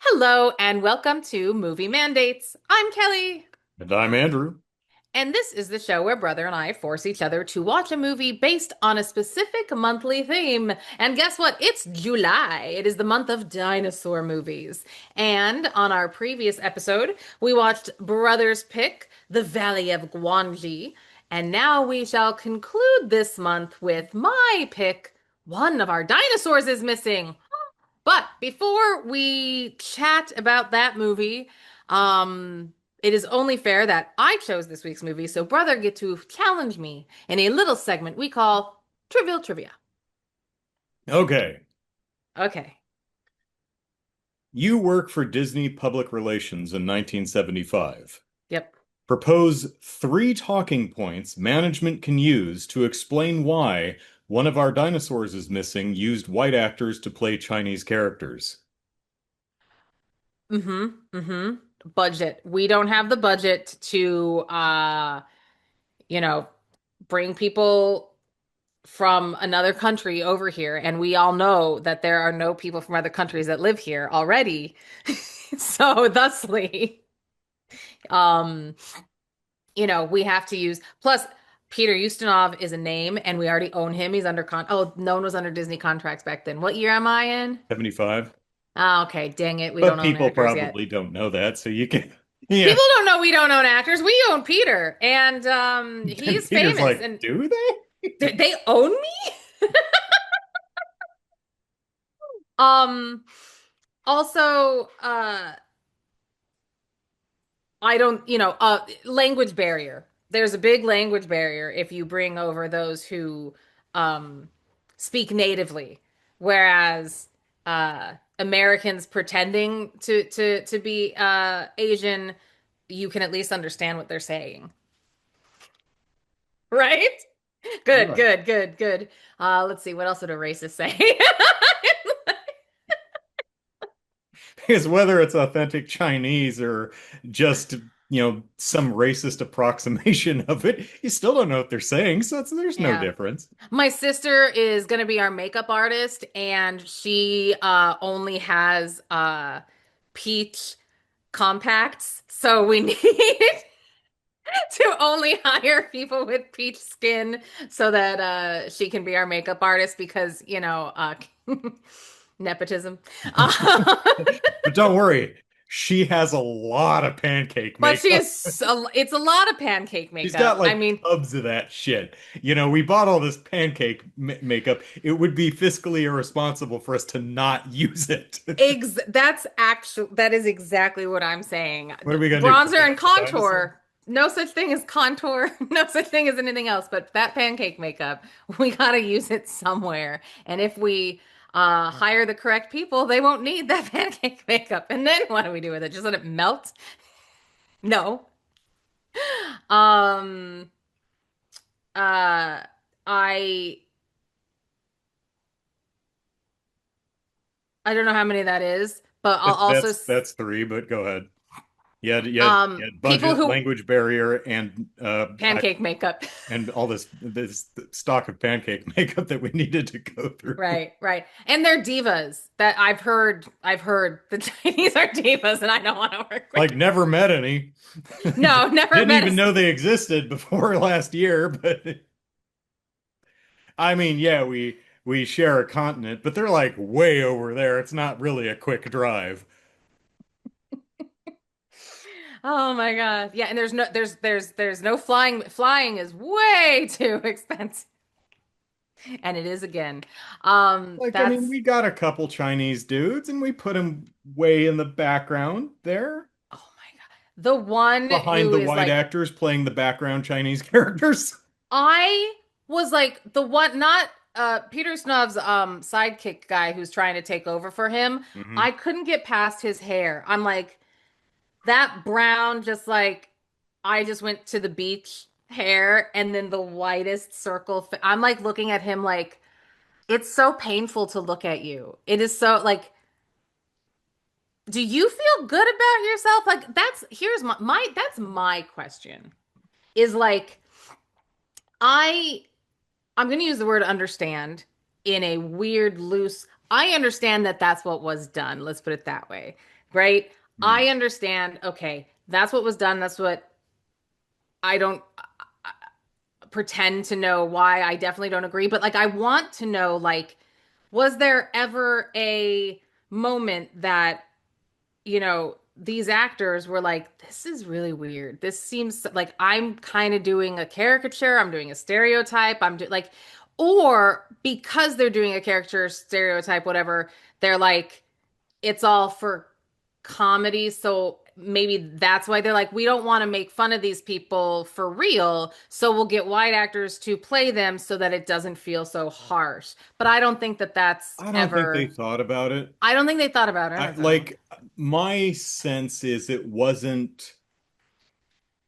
Hello and welcome to Movie Mandates. I'm Kelly, And I'm Andrew. and this is the show where brother and I force each other to watch a movie based on a specific monthly theme. And guess what? It's July. It is the month of dinosaur movies. And on our previous episode, we watched Brothers Pick The Valley of Gwangi. And now we shall conclude this month with my pick, One of Our Dinosaurs Is Missing. But before we chat about that movie, it is only fair that I chose this week's movie, so brother get to challenge me in a little segment we call Trivial Trivia. Okay. Okay. You work for Disney Public Relations in 1975. Yep. Propose three talking points management can use to explain why One of Our Dinosaurs Is Missing used white actors to play Chinese characters. Mm-hmm. Mm-hmm. Budget. We don't have the budget to you know, bring people from another country over here, and we all know that there are no people from other countries that live here already. So thusly, um, we have to use plus Peter Ustinov is a name and we already own him. He's under no one was under Disney contracts back then. What year am I in? 75. Oh, okay, dang it. We don't But own people actors yet. probably don't know that, so you can, yeah. People don't know we don't own actors. We own Peter and And he's Peter's famous like, and do they? they own me? Um also I don't, language barrier. There's a big language barrier if you bring over those who um, speak natively, whereas Americans pretending to be Asian, you can at least understand what they're saying, right? Good, Right. good, good, good. Let's see, what else would a racist say? Because whether it's authentic Chinese or just, some racist approximation of it, you still don't know what they're saying, so there's no Yeah. difference. My sister is going to be our makeup artist, and she only has peach compacts. So we need to only hire people with peach skin so that she can be our makeup artist because, nepotism. Uh, But don't worry, she has a lot of pancake but she makeup. is it's a lot of pancake She's makeup. got I like mean, tubs of that shit. We bought all this pancake makeup. It would be fiscally irresponsible for us to not use it. Ex that is exactly what I'm saying. What are we gonna do? Bronzer Pretend and it's a dinosaur? contour. No such thing as contour. No such thing as anything else. But that pancake makeup, we gotta use it somewhere. And if we hire the correct people, they won't need that pancake makeup. And then what do we do with it? Just let it melt? No. Um. Uh. I. I don't know how many that is, but I'll also That's three, but go ahead. You had people budget, who language barrier, and pancake makeup. all this stock of pancake makeup that we needed to go through. Right, right. And they're divas that I've heard the Chinese are divas and I don't want to work with Like them. never met any. No, never Didn't met even us. know they existed before last year, but I mean, yeah, we share a continent, but they're like way over there. It's not really a quick drive. Oh my God. Yeah, and there's no flying. Flying is way too expensive. And it is again. Like, I mean, That's we got a couple Chinese dudes and we put them way in the background there, oh my God. The one behind who the is white like actors playing the background Chinese characters. I was like the one not Peter Snuv's sidekick guy who's trying to take over for him. Hmm. I couldn't get past his hair. I'm like that brown, just like I just went to the beach hair, and then the whitest circle. I'm like looking at him like it's so painful to look at you. It is so like, do you feel good about yourself? Like here's my that's my question. Is like I I'm gonna use the word understand in a weird, loose. I understand that that's what was done. Let's put it that way, right? Hmm. I understand. Okay, that's what was done. That's what I don't pretend to know why. I definitely don't agree, but like I want to know like was there ever a moment that, these actors were like, this is really weird. This seems like I'm kind of doing a caricature, I'm doing a stereotype, like, or because they're doing a caricature, stereotype, whatever, they're like, it's all for comedy. So maybe that's why they're like, we don't want to make fun of these people for real. So we'll get white actors to play them so that it doesn't feel so harsh. But I don't think that that's I don't think they ever, thought about it. I don't think they thought about I anything. like my sense is it wasn't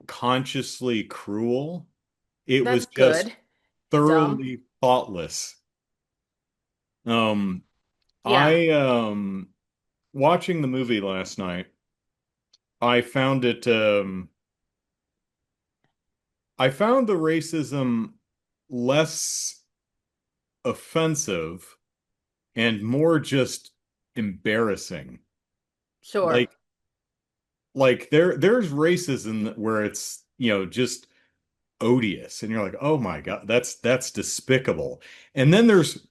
consciously cruel. It was That's just good. Dumb. thoroughly thoughtless. Um, Yeah, I watching the movie last night, I found it I found the racism less offensive and more just embarrassing. sure. Like there's racism where it's, just odious and you're like, "Oh my God, that's despicable." And then there's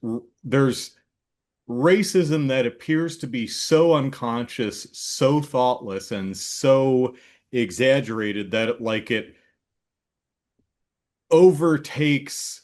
racism that appears to be so unconscious, so thoughtless, and so exaggerated that it overtakes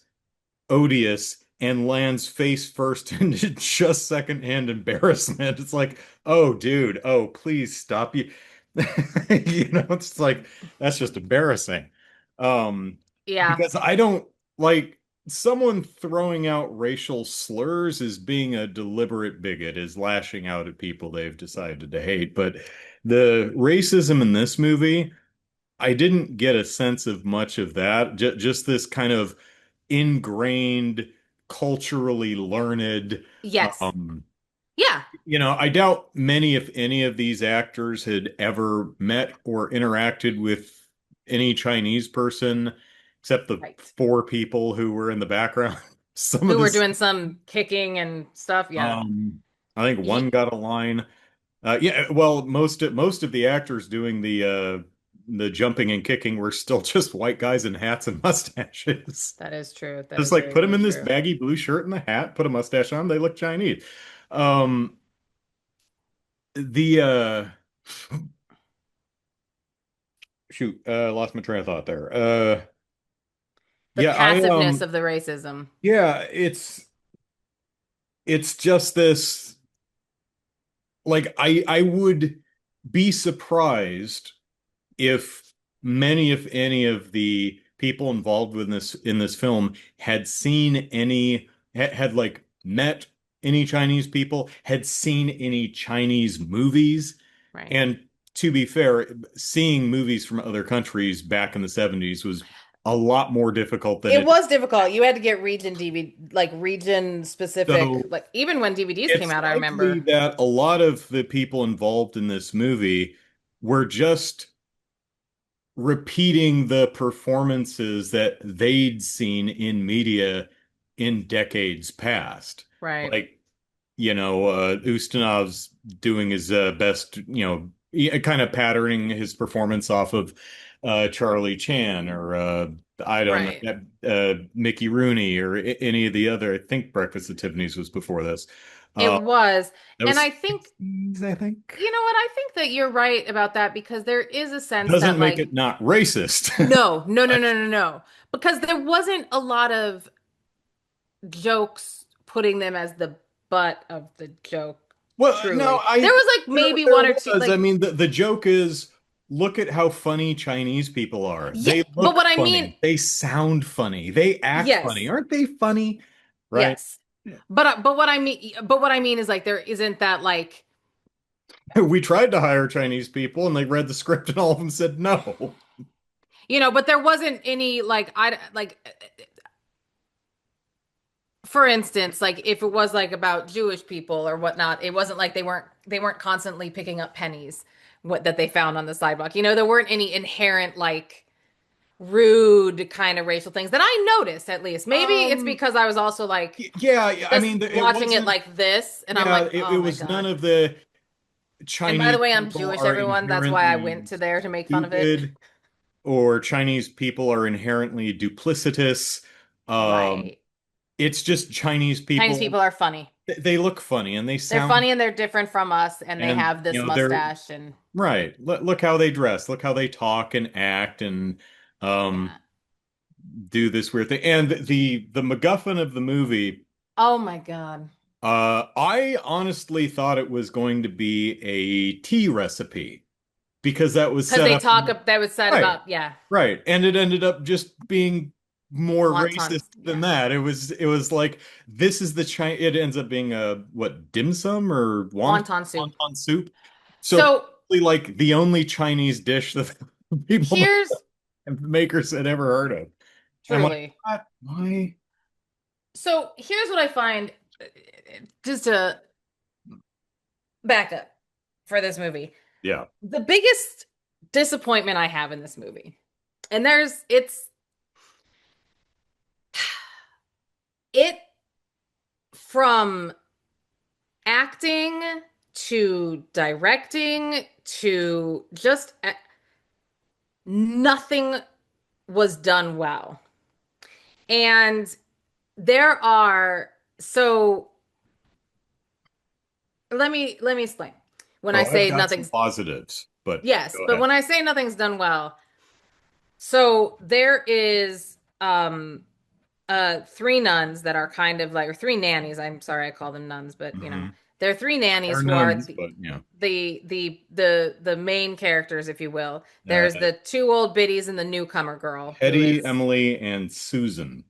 odious and lands face first into just secondhand embarrassment. It's like, oh, dude, oh, please stop you. It's like that's just embarrassing. Um, Yeah, because I don't like someone throwing out racial slurs is being a deliberate bigot, is lashing out at people they've decided to hate. But the racism in this movie, I didn't get a sense of much of that. Just this kind of ingrained, culturally learned. yes. Um, Yeah, I doubt many, if any, of these actors had ever met or interacted with any Chinese person, except the right. four people who were in the background. Some of Who were this, doing some kicking and stuff. Yeah. I think one Ye got a line. Yeah, well, most of the actors doing the jumping and kicking were still just white guys in hats and mustaches. that is true. That Just is like very, put them very in this true. baggy blue shirt and the hat, put a mustache on, they look Chinese. Um, the shoot, lost my train of thought there. The Yeah, passiveness of the racism. yeah, it's just this. Like I would be surprised if many, if any, of the people involved with this in this film had seen any had like met any Chinese people, had seen any Chinese movies. Right. And to be fair, seeing movies from other countries back in the 70s was a lot more difficult than It it. was difficult. You had to get region DVD, like region specific, So like even when DVDs came it's out, I likely remember. that a lot of the people involved in this movie were just repeating the performances that they'd seen in media in decades past. Right. Like, Ustinov's doing his best, kind of patterning his performance off of Charlie Chan or I don't Right. know, Mickey Rooney or any of the other. I think Breakfast at Tiffany's was before this. It Uh, was. that And was I think, 60s, I think. you know what? I think that you're right about that because there is a sense Doesn't that make like it not racist. no, no, no, But, no, no, no. Because there wasn't a lot of jokes putting them as the butt of the joke, well, no, truly. There was like maybe there one or two, was. I like, mean, the joke is look at how funny Chinese people are. yeah, They but look what I mean, funny. They sound funny. They act funny. yes, Aren't they funny? Right? yes. But what I mean is like there isn't that like, We tried to hire Chinese people and they read the script and all of them said no. but there wasn't any like I like for instance, like if it was like about Jewish people or whatnot, it wasn't like they weren't constantly picking up pennies what that they found on the sidewalk. There weren't any inherent like rude kind of racial things that I noticed at least. Maybe it's Um, because I was also like yeah, I just mean, it watching it wasn't. like this, and I'm Yeah, like, it oh my was none God. of the And by the Chinese way, I'm people Jewish, are everyone. That's why I went inherently to there to make fun of it. stupid or Chinese people are inherently duplicitous. Um, Right. it's just Chinese Chinese people. people are funny. They look funny and they They're sound funny and they're different from us, and they and have this they're mustache and right. Look how they dress. Look how they talk and act and um yeah. do this weird thing. And the MacGuffin of the movie, Oh my God. I honestly thought it was going to be a tea recipe because that was Because set they up talk up, that was said right, about, yeah, right, and it ended up just being more racist wontons. than Yeah. that. It was like this is the China. It ends up being a what dim sum or Wonton soup. wonton soup. So So probably like the only Chinese dish that people here's makers had ever heard of. And I'm like, truly. what? Why? So here's what I find just to back up for this movie. Yeah. The biggest disappointment I have in this movie, and it from acting to directing to just nothing was done well. And there are so let me explain. When I Oh, I've say got some nothing's positives, but yes, go but ahead. when I say nothing's done well, so there is three nuns that are kind of like or three nannies. I'm sorry I call them nuns, but Hmm. there are three nannies They're who are nuns, but yeah. the main characters, if you will. Uh, There's the two old biddies and the newcomer girl who Hetty, is Emily, and Susan.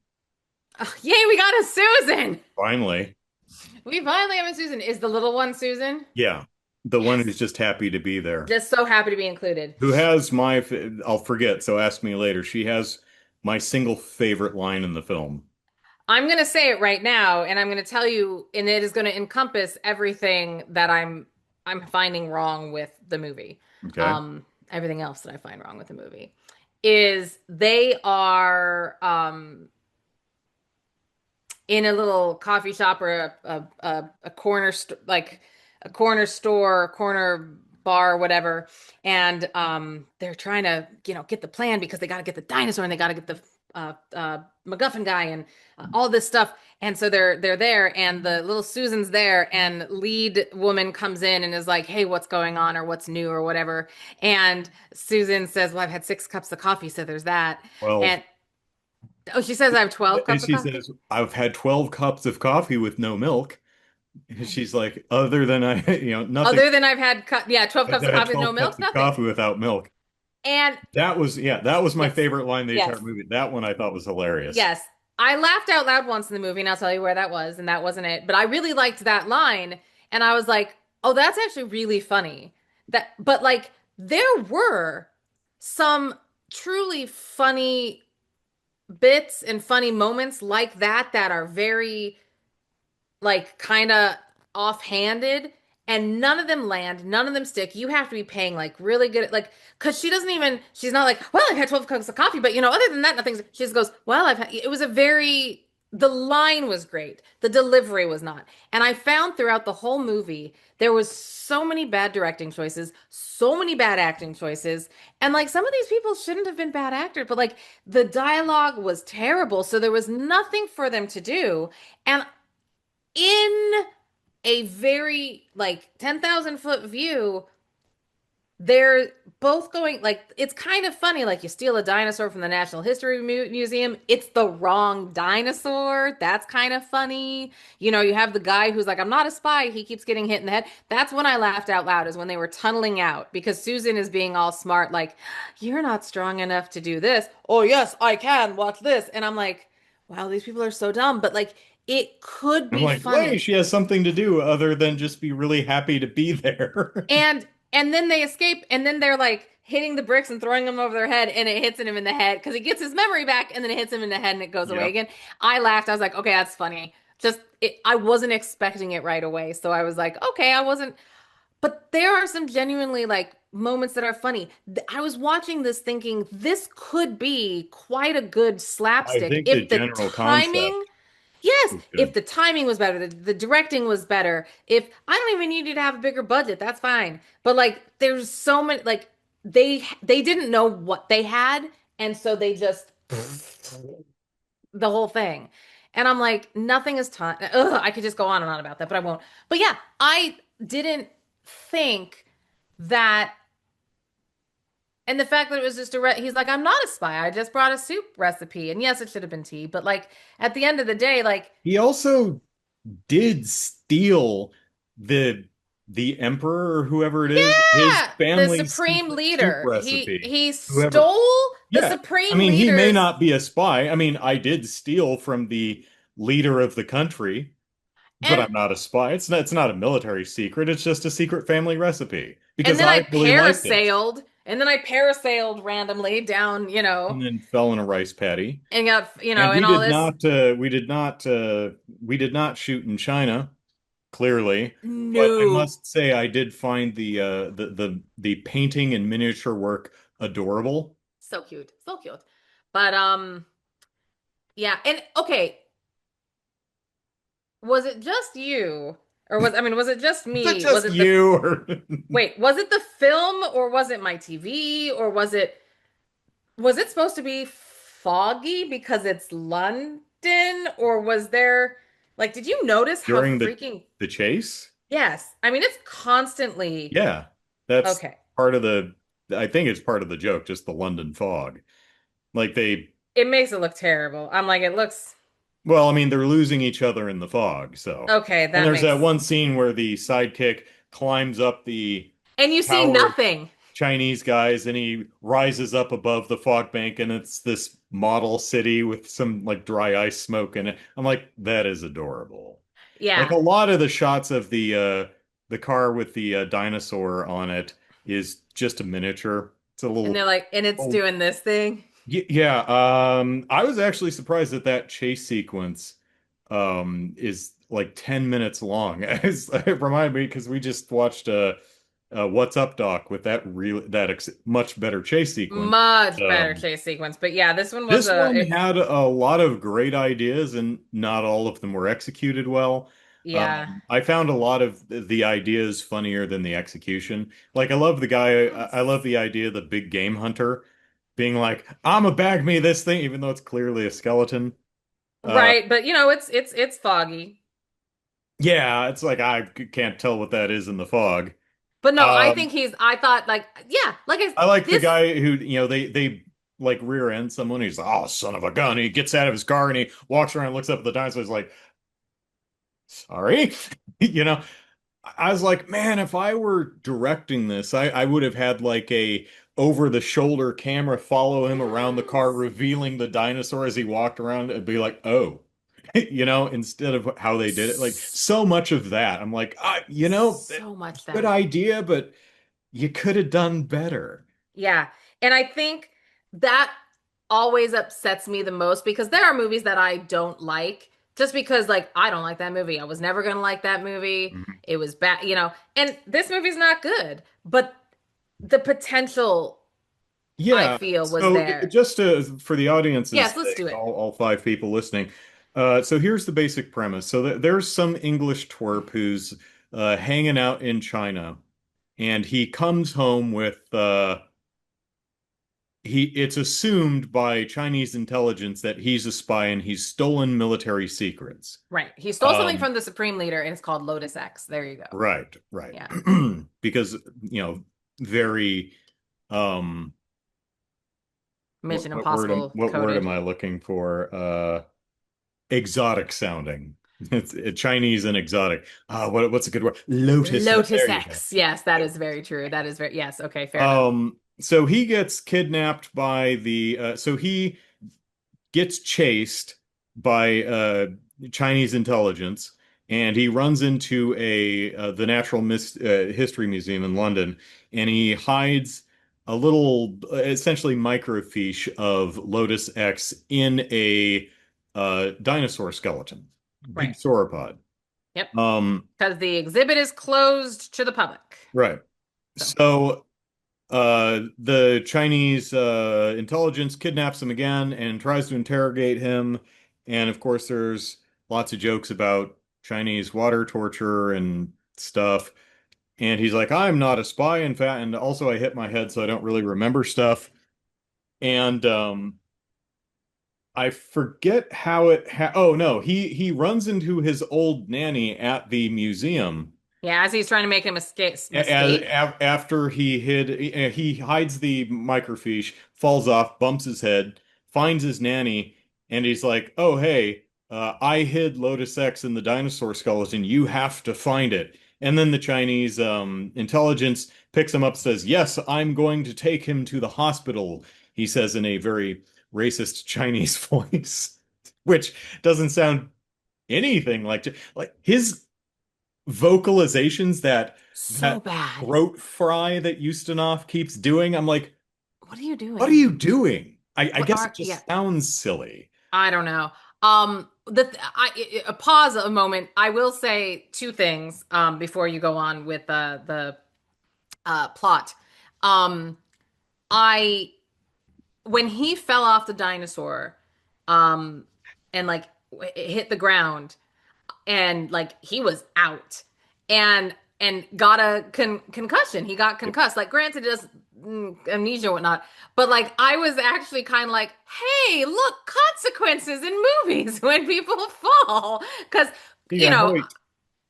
oh, yay, we got a Susan. Finally. We finally have a Susan. Is the little one Susan? Yeah. The one who's Yes. just happy to be there. Just so happy to be included. Who has I'll forget, so ask me later. She has my single favorite line in the film. I'm going to say it right now, and I'm going to tell you, and it is going to encompass everything that I'm finding wrong with the movie. Okay. Everything else that I find wrong with the movie is they are in a little coffee shop or a corner like a corner store, corner bar, whatever, and they're trying to get the plan because they got to get the dinosaur and they got to get the MacGuffin guy and all this stuff. And so they're there, and the little Susan's there, and lead woman comes in and is like, "Hey, what's going on, or what's new, or whatever." And Susan says, "Well, I've had 6 cups of coffee, so there's that." Well, And oh, she says, "I have 12 and cups of she coffee." says, I've had 12 cups of coffee with no milk. And she's like, other than nothing. Other than I've had, yeah, 12 I've cups of had coffee with no 12 cups milk, of nothing. coffee without milk. And That was my yes, favorite line of the yes, entire movie. That one I thought was hilarious. yes. I laughed out loud once in the movie, and I'll tell you where that was, and that wasn't it. But I really liked that line, and I was like, oh, that's actually really funny. But like, there were some truly funny bits and funny moments like that are very like kind of offhanded, and none of them land, none of them stick. You have to be paying like really good like because she's not like, well, I've had 12 cups of coffee, but other than that, nothing's she just goes, well, I've had it was a very the line was great. The delivery was not. And I found throughout the whole movie there was so many bad directing choices, so many bad acting choices, and like some of these people shouldn't have been bad actors, but like the dialogue was terrible, so there was nothing for them to do. And in a very like 10,000 foot view, they're both going like it's kind of funny. Like you steal a dinosaur from the National History Museum, it's the wrong dinosaur. That's kind of funny. You have the guy who's like, I'm not a spy. He keeps getting hit in the head. That's when I laughed out loud, is when they were tunneling out because Susan is being all smart, like, you're not strong enough to do this. Oh, yes, I can. Watch this. And I'm like, wow, these people are so dumb. But like, it could I'm be like, wait, funny. she has something to do other than just be really happy to be there. And then they escape, and then they're like hitting the bricks and throwing them over their head, and it hits him in the head because he gets his memory back, and then it hits him in the head, and it goes away Yep. again. I laughed. I was like, okay, that's funny. I wasn't expecting it right away, so I was like, okay, I wasn't. But there are some genuinely like moments that are funny. I was watching this thinking this could be quite a good I slapstick think the if the general timing, concept yes, is if good. the timing was better, the directing was better. If I don't even need you to have a bigger budget, that's fine. But like there's so many like they didn't know what they had, and so they just the whole thing. And I'm like, nothing is time. I could just go on and on about that, but I won't. But yeah, I didn't think that, and the fact that it was just he's like, I'm not a spy. I just brought a soup recipe. And yes, it should have been tea, but like at the end of the day, like, He also did steal the the emperor or whoever it is, his yeah, the family's supreme secret soup leader. He recipe. he Whoever, stole the yeah. I supreme mean, he may leader's not be a spy. I mean, I did steal from the leader of the country, but and I'm not a spy. It's not a military secret. It's just a secret family recipe and because then I I really liked it. parasailed and then I parasailed randomly down, And then fell in a rice paddy. and got, And and all this. we did not shoot in China, clearly. But I No. must say I did find the painting and miniature work adorable. So cute. So cute. But yeah, and okay, was it just you? Or was it just Is that me? Was just it the you or Wait, was it the film or was it my TV or was it supposed to be foggy because it's London or was there like did you notice how during freaking the chase? yes. I mean it's constantly Yeah. That's okay. part of the I think it's part of the joke, just the London fog. Like they It makes it look terrible. I'm like it looks Well, I mean, they're losing each other in the fog, so. okay, And that there's that makes one scene where the sidekick climbs up the and you see tower of nothing. Chinese guys and he rises up above the fog bank and it's this model city with some like dry ice smoke in it. I'm like, that is adorable. Like Yeah. a lot of the shots of the car with the dinosaur on it is just a miniature. It's a And little they're like, and it's oh doing this thing. yeah, I was actually surprised that that chase sequence is like 10 minutes long. It reminded me because we just watched a What's Up doc with that ex much better chase sequence. Much better Um, chase sequence. But yeah, this one was this a one had a lot of great ideas and not all of them were executed well. yeah. I found a lot of the ideas funnier than the execution. Like I love the guy, I love Yes. the idea of the big game hunter being like, "I'm a bag me this thing," even though it's clearly a skeleton. Uh, Right, but it's foggy. yeah, it's like can't tell what that is in the fog. But no, I Um, think I thought like yeah, like I like the this guy who, they like rear end someone. He's like, "Oh, son of a gun!" He gets out of his car and he walks around and looks up at the dinosaur. He's like, "Sorry," you know. I was like, man, if I were directing this, I would have had like a over the shoulder camera follow him around the car, yes. revealing the dinosaur as he walked around and be like, oh, instead of how they did it. Like so much of that. I'm like, So much good that. idea, but you could have done better. Yeah. And I think that always upsets me the most because there are movies that I don't like just because like I don't like that movie. I was never gonna like that movie. Mhm. It was bad, and this movie's not good, but the potential I Yeah. feel was So there. just for the audience's Yes, let's sake, do it. all five people listening. So here's the basic premise. So there's some English twerp who's hanging out in China, and he comes home with it's assumed by Chinese intelligence that he's a spy and he's stolen military secrets. Right. He stole something Um, from the Supreme Leader and it's called Lotus X. There you go. right, right. Yeah. Because, very um Mission Impossible what word am coded. I looking for? Exotic sounding. It's Chinese and exotic. What's a good word? Lotus. Lotus There you go. X. Yes, that is very true. That is very, yes. Okay, fair enough. So he gets kidnapped by so he gets chased by Chinese intelligence, and he runs into the Natural History Museum in London, and he hides a little, essentially microfiche of Lotus X in a dinosaur skeleton, big Right. sauropod. Yep. Um, Because the exhibit is closed to the public. Right. So So the Chinese intelligence kidnaps him again and tries to interrogate him. And of course, there's lots of jokes about Chinese water torture and stuff. And he's like, I'm not a spy, in fact, and also I hit my head, so I don't really remember stuff. And I forget how it ha oh no, he runs into his old nanny at the museum yeah, as he's trying to make him escape, after he hides the microfiche, falls off, bumps his head, finds his nanny, and he's like, "Oh hey, I hid Lotus X in the dinosaur skeleton. You have to find it." And then the Chinese intelligence picks him up, says, "Yes, I'm going to take him to the hospital." He says in a very racist Chinese voice, which doesn't sound anything like his vocalizations so that bad. throat fry that Ustinov keeps doing. I'm like, What are you what are doing? you doing? I What guess it are, yeah, just sounds silly. I don't know. Pause a moment. I will say two things before you go on with the plot. Um, I when he fell off the dinosaur, um, and like it hit the ground, and like he was out, and got a concussion. He got concussed. Like, granted, it does amnesia and whatnot, but like I was actually kind of like, hey, look, consequences in movies when people fall, because He you got know hurt.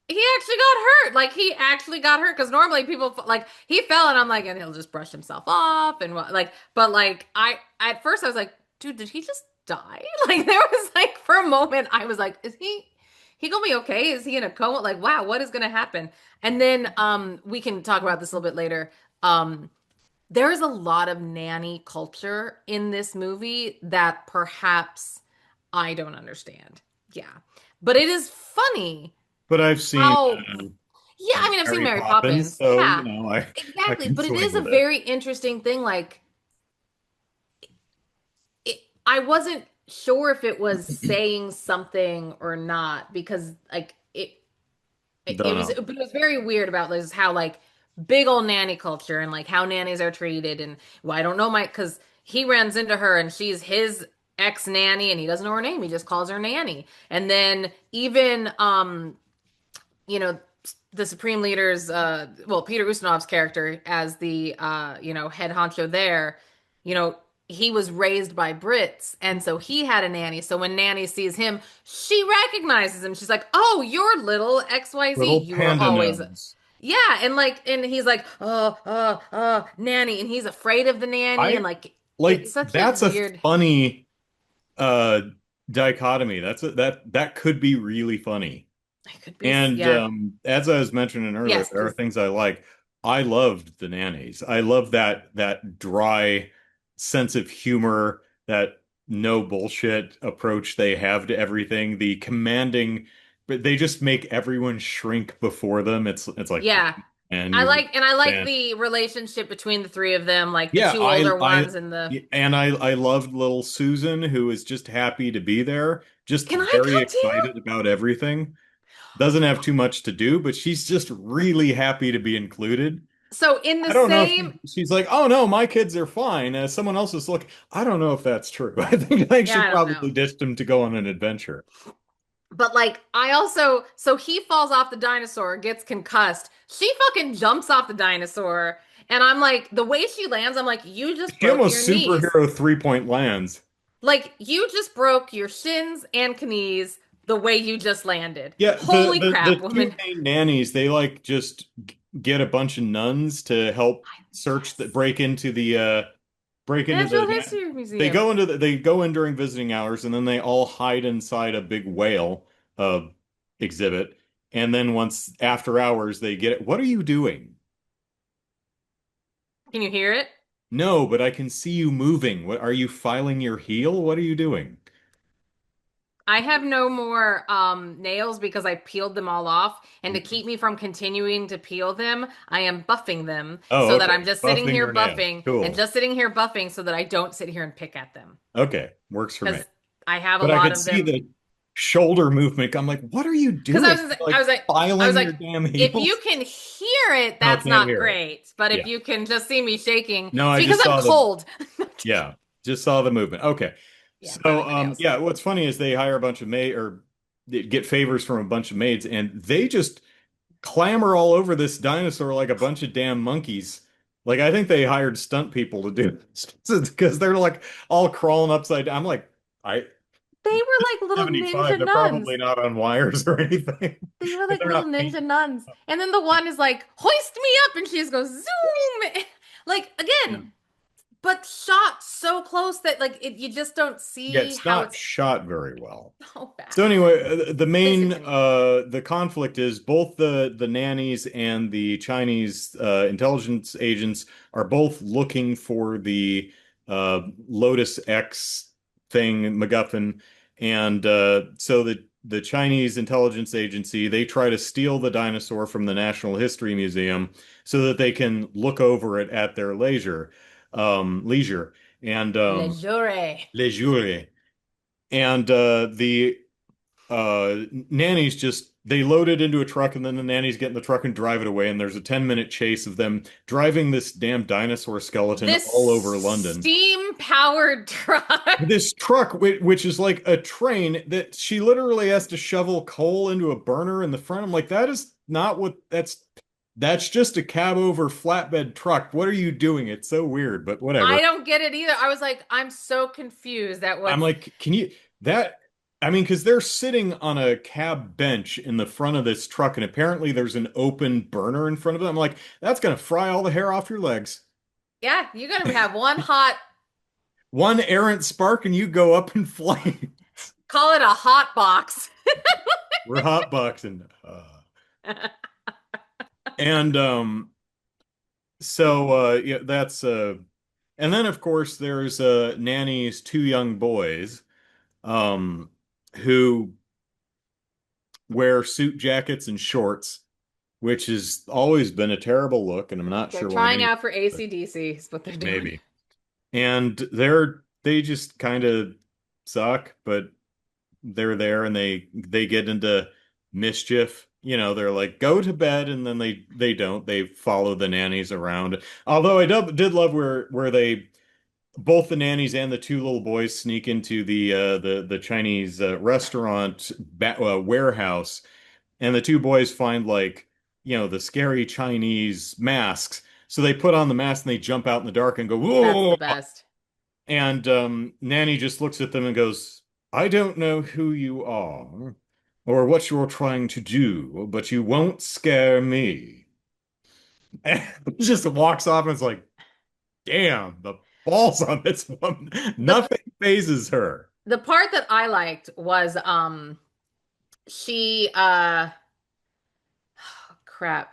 he actually got hurt. Like, he actually got hurt because normally people like he fell, and I'm like, and he'll just brush himself off and what, like, but like I at first I was like, dude, did he just die? Like, there was like for a moment I was like, is he gonna be okay? Is he in a coma? Like, wow, what is gonna happen? And then we can talk about this a little bit later. Um there is a lot of nanny culture in this movie that perhaps I don't understand. Yeah. But it is funny But I've seen how, yeah, I mean, I've seen Mary Mary Poppins, Poppins. so Yeah, I exactly. can But it swing is a with it. very interesting thing. Like, I wasn't sure if it was saying something or not, because like Don't know. but it was very weird about this, how like big old nanny culture and like how nannies are treated. And well, I don't know, Mike, because he runs into her and she's his ex nanny and he doesn't know her name. He just calls her nanny. And then even you know, the Supreme Leader's Peter Ustinov's character as the head honcho there, you know, he was raised by Brits, and so he had a nanny. So when Nanny sees him, she recognizes him. She's like, "Oh, you're little XYZ. Little You were panda always." nose. Yeah, and he's like, nanny, and he's afraid of the nanny, and I like it's like such a that's a weird. funny uh dichotomy. That could be really funny. It could be, And yeah, as I was mentioning earlier, yes, there are please. things I like. I loved the nannies. I love that dry sense of humor, that no bullshit approach they have to everything. The commanding, but they just make everyone shrink before them. It's like, Yeah. and you I like understand. the relationship between the three of them, like the Yeah, two older ones and the I loved little Susan, who is just happy to be there, just can I very come too? excited about everything. Doesn't have too much to do, but she's just really happy to be included. So in the I don't know if same, she's like, oh no, my kids are fine. Someone else is look. I don't know if that's true. I think yeah, she I don't know. probably ditched him to go on an adventure. But like I also, so he falls off the dinosaur, gets concussed. She fucking jumps off the dinosaur, and I'm like, the way she lands, I'm like, you just She broke your almost knees. superhero 3 point lands. Like, you just broke your shins and knees the way you just landed. Yeah, Holy crap, the two woman. main nannies, they like just get a bunch of nuns to help search that Yes. break into Natural the History Museum. they go in during visiting hours and then they all hide inside a big whale exhibit. And then once after hours they get it. What are you doing? Can you hear it? No, but I can see you moving. What are you filing your heel? What are you doing? I have no more nails because I peeled them all off. And to keep me from continuing to peel them, I am buffing them Oh, so that I'm okay. just sitting Buffing here your nails. buffing and Cool. just sitting here buffing so that I don't sit here and pick at them. Okay, works for me. Because I have a But I lot could of see them. that shoulder movement. I'm like, what are you Because doing? I Like was like, I was filing your like, damn if you heels? can hear it, No, that's can't not hear it. great. But if Yeah. you can just see me shaking, No, it's I because just I'm saw the cold. yeah, just saw the movement. Okay. Yeah, So burning my nails. yeah, what's funny is they hire a bunch of maid or they get favors from a bunch of maids and they just clamber all over this dinosaur like a bunch of damn monkeys. Like I think they hired stunt people to do this because they're like all crawling upside down. I'm like, I They were like little 75, ninja they're probably nuns. not on wires or anything They were because like they're little not ninja painted. nuns. And then the one is like, hoist me up. And she just goes, zoom. Like, Yeah. again, but shot so close that like you just don't Yeah, see it's how not it's shot very well. so So bad. anyway, the At least it main to me. the conflict is both the nannies and the Chinese intelligence agents are both looking for the Lotus X thing, MacGuffin, and so the Chinese intelligence agency they try to steal the dinosaur from the National History Museum so that they can look over it at their leisure, and Le Jure. leisure. And the nannies just they load it into a truck and then the nannies get in the truck and drive it away and there's a 10-minute chase of them driving this damn dinosaur skeleton This all over London. steam-powered truck. This truck, which is like a train that she literally has to shovel coal into a burner in the front. I'm like, that is not what that's just a cab over flatbed truck. What are you doing? It's so weird, but I whatever. don't get it either. I was like, I'm so confused at I'm what's like, can you that? I mean, because they're sitting on a cab bench in the front of this truck, and apparently there's an open burner in front of them. I'm like, that's gonna fry all the hair off your legs. yeah, you're gonna have one hot, One errant spark, and you go up in flames. call it a hot box. We're hotboxing. And so yeah, that's and then of course there's Nanny's two young boys um who wear suit jackets and shorts, which has always been a terrible look, and I'm not They're sure why trying anymore, out for but AC/DC is what they're doing. maybe. And they just kind of suck, but they're there and they get into mischief. You know, they're like, go to bed, and then they don't. They follow the nannies around. Although did love where they both the nannies and the two little boys sneak into the Chinese restaurant warehouse and the two boys find like, the scary Chinese masks. So they put on the mask and they jump out in the dark and go, That's whoa. the best. And Nanny just looks at them and goes, I don't know who you are or what you're trying to do, but you won't scare me. And just walks off and it's like, damn, the balls on this woman. The Nothing phases her. the part that I liked was she crap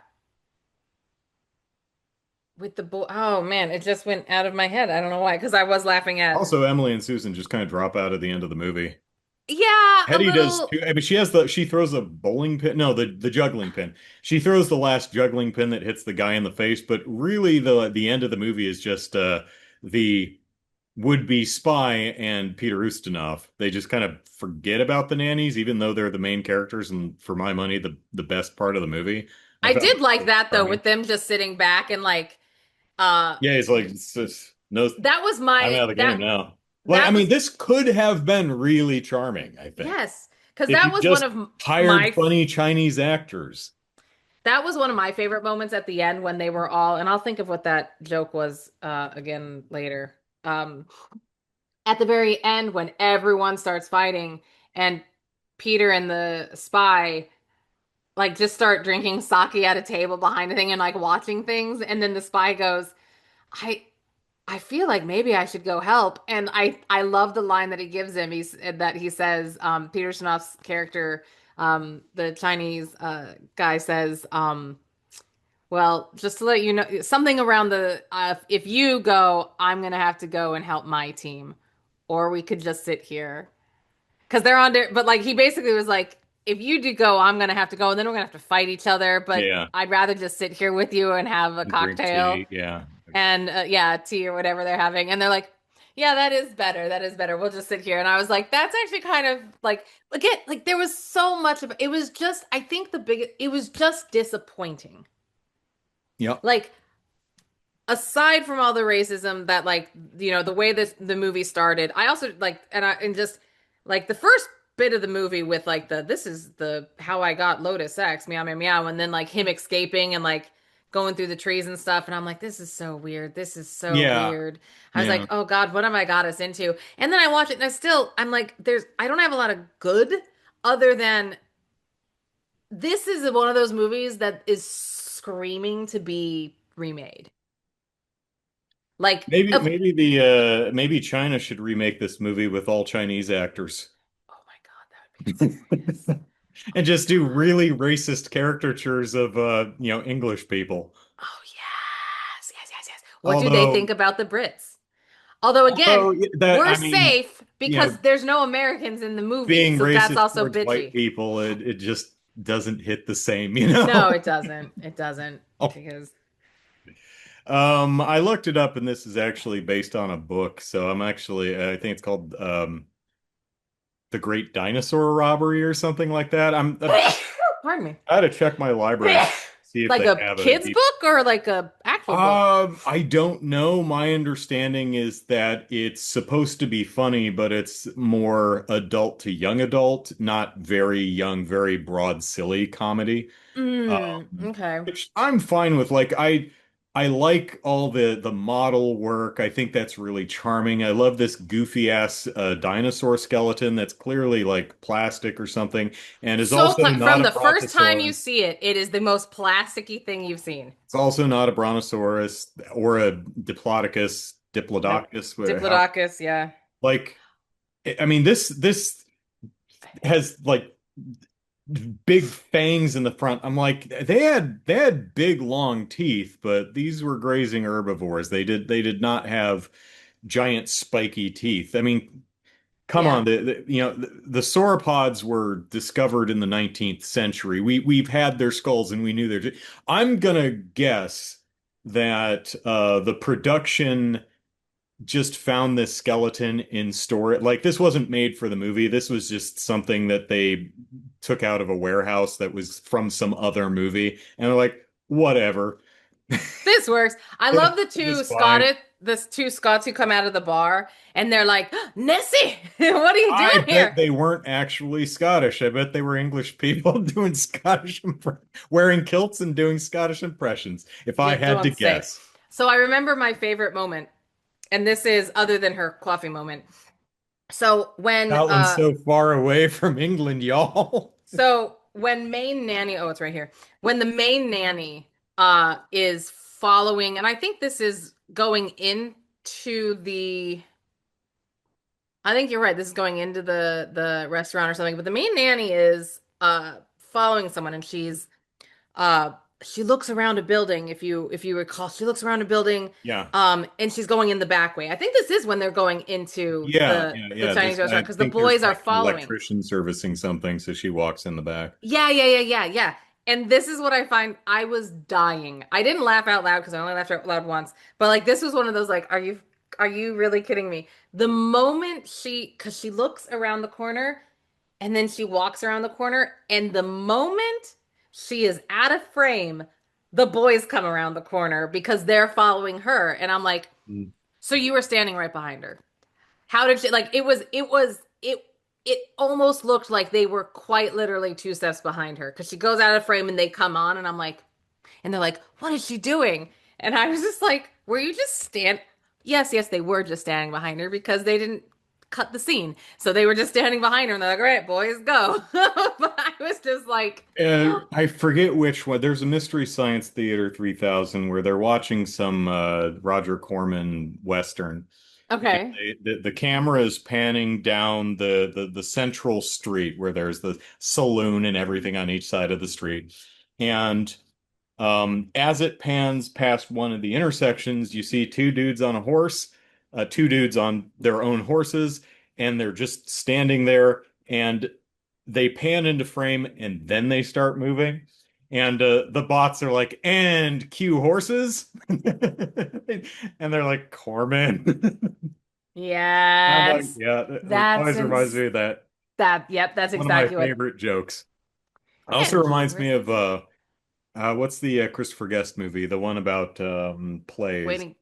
with the boy. Oh man, it just went out of my head. I don't know why, because I was laughing at. Also, Emily and Susan just kind of drop out at the end of the movie. Yeah, a Hetty does little. too. I mean, she throws a bowling pin. No, the juggling pin. She throws the last juggling pin that hits the guy in the face. But really, the end of the movie is just the would-be spy and Peter Ustinov. They just kind of forget about the nannies, even though they're the main characters and for my money, the best part of the movie. I I thought it did was like really that though, charming. with them just sitting back and like, uh, Yeah, he's like, it's just, no, that was I'm my out of the game now. Like, I that mean, was this could have been really charming, I think, yes, because if that you was one just of hired my funny Chinese actors. that was one of my favorite moments at the end when they were all, and I'll think of what that joke was again later. Um, at the very end when everyone starts fighting and Peter and the spy like just start drinking sake at a table behind a thing and like watching things, and then the spy goes, I I feel like maybe I should go help. And I love the line that he gives him. He says, Peter Schnoff's character, the Chinese guy says, well, just to let you know, something around the if you go, I'm gonna have to go and help my team, or we could just sit here because they're on there. But like he basically was like, if you do go, I'm gonna have to go, and then we're gonna have to fight each other. But Yeah, I'd rather just sit here with you and have a drink cocktail tea. Yeah. and yeah, tea or whatever they're having. And they're like, Yeah, that is better. That is better. We'll just sit here. And I was like, that's actually kind of like, again, like there was so much of it. Was just, I think the biggest, it was just disappointing. Yep. Like, aside from all the racism that, like, the way this the movie started, I also like, and just like the first bit of the movie with like this is the how I got Lotus X, meow meow meow, and then like him escaping and like going through the trees and stuff, and I'm like, this is so weird. This is so Yeah. weird. I was like, Yeah. oh God, what have I got us into? And then I watch it, and I'm like, I don't have a lot of good other than this is one of those movies that is screaming to be remade. Like, Maybe China should remake this movie with all Chinese actors. oh my God, that would be hilarious. And Oh my just do God. really racist caricatures of English people. Oh yes, yes, yes, yes. What do they Although think about the Brits? Although again, although that we're I mean, safe because there's no Americans in the movie, being so that's racist also towards white bitchy. people, it just doesn't hit the same, No, it doesn't. It doesn't Oh. because I looked it up and this is actually based on a book. So I'm actually I think it's called The Great Dinosaur Robbery or something like that. pardon me. I had to check my library, see if Like they a have a kid's deep. book or like a actual book? I don't know. My understanding is that it's supposed to be funny, but it's more adult to young adult, not very young, very broad, silly comedy. Okay. Which I'm fine with. Like I like all the model work. I think that's really charming. I love this goofy ass dinosaur skeleton that's clearly like plastic or something and is So also pla not from a the first time you brontosaurus. see it, it is the most plasticky thing you've seen. It's also not a brontosaurus or a Nope. diplodocus, how Diplodocus, yeah. like I mean this has like big fangs in the front. I'm like, they had big long teeth, but these were grazing herbivores. They did not have giant spiky teeth. I mean, come Yeah. on, the sauropods were discovered in the 19th century. We've had their skulls and we knew their. I'm gonna guess that the production just found this skeleton in store. Like this wasn't made for the movie. This was just something that they took out of a warehouse that was from some other movie. And they're like, whatever. This works. I love It is fine. The two Scots who come out of the bar and they're like, Nessie, what are you I doing bet here? they weren't actually Scottish. I bet they were English people doing wearing kilts and doing Scottish impressions, if I You had to don't say. guess. So I remember my favorite moment, and this is other than her coffee moment. So Scotland's so far away from England, y'all. when main nanny, oh, it's right here. When the main nanny is following, and I think this is going into the I think you're right. This is going into the restaurant or something, but the main nanny is following someone and uh she looks around a building if you recall. She looks around a building Yeah. and she's going in the back way. I think this is when they're going into Yeah, the yeah, the yeah. Chinese I restaurant because the think there's boys are like an following. electrician servicing something, so she walks in the back. Yeah, yeah, yeah, yeah, yeah. And this is what I find I was dying. I didn't laugh out loud because I only laughed out loud once. But like this was one of those like, are you really kidding me? The moment because she looks around the corner and then she walks around the corner, and the moment she is out of frame, the boys come around the corner because they're following her. And I'm like, Mm. so you were standing right behind her. How did she like it almost looked like they were quite literally two steps behind her because she goes out of frame and they come on and I'm like and they're like, "What is she doing?" And I was just like, "Were you just stand Yes, yes, they were just standing behind her because they didn't cut the scene. So they were just standing behind her and they're like, "All right, boys, go." But I was just like, I forget which one. There's a Mystery Science Theater 3000 where they're watching some Roger Corman Western. And "Okay. the camera is panning down the central street where there's the saloon and everything on each side of the street. And as it pans past one of the intersections, you see two dudes on a horse, two dudes on their own horses, and they're just standing there. And they pan into frame, and then they start moving. And the bots are like, and cue horses, and they're like, Corman. I'm like, Yes. yeah, it That's always reminds ins me of that. yep, that's One of my exactly what. favorite jokes. Also And you reminds were me of thinking. what's the Christopher Guest movie? The one about plays. Waiting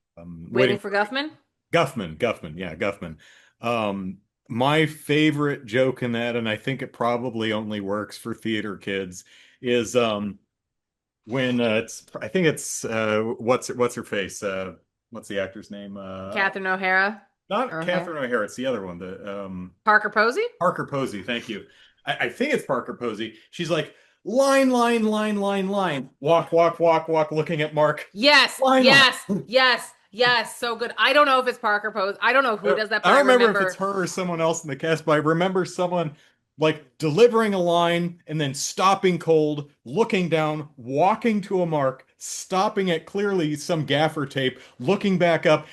Waiting waiting for for Guffman? Guffman, yeah, Guffman. My favorite joke in that, and I think it probably only works for theater kids, is when it's I think it's what's her face? What's the actor's name? Catherine O'Hara Not or O'Hare. Catherine O'Hara, it's the other one, the Parker Posey? Parker Posey, thank you. I think it's Parker Posey. She's like, line, walk, looking at Mark. Yes, Line. yes, yes, yes. So good. I don't know if it's Parker Posey. I don't know who does that, I but I don't remember if it's remember. her or someone else in the cast, but I remember someone like delivering a line and then stopping cold, looking down, walking to a mark, stopping at clearly some gaffer tape, looking back up.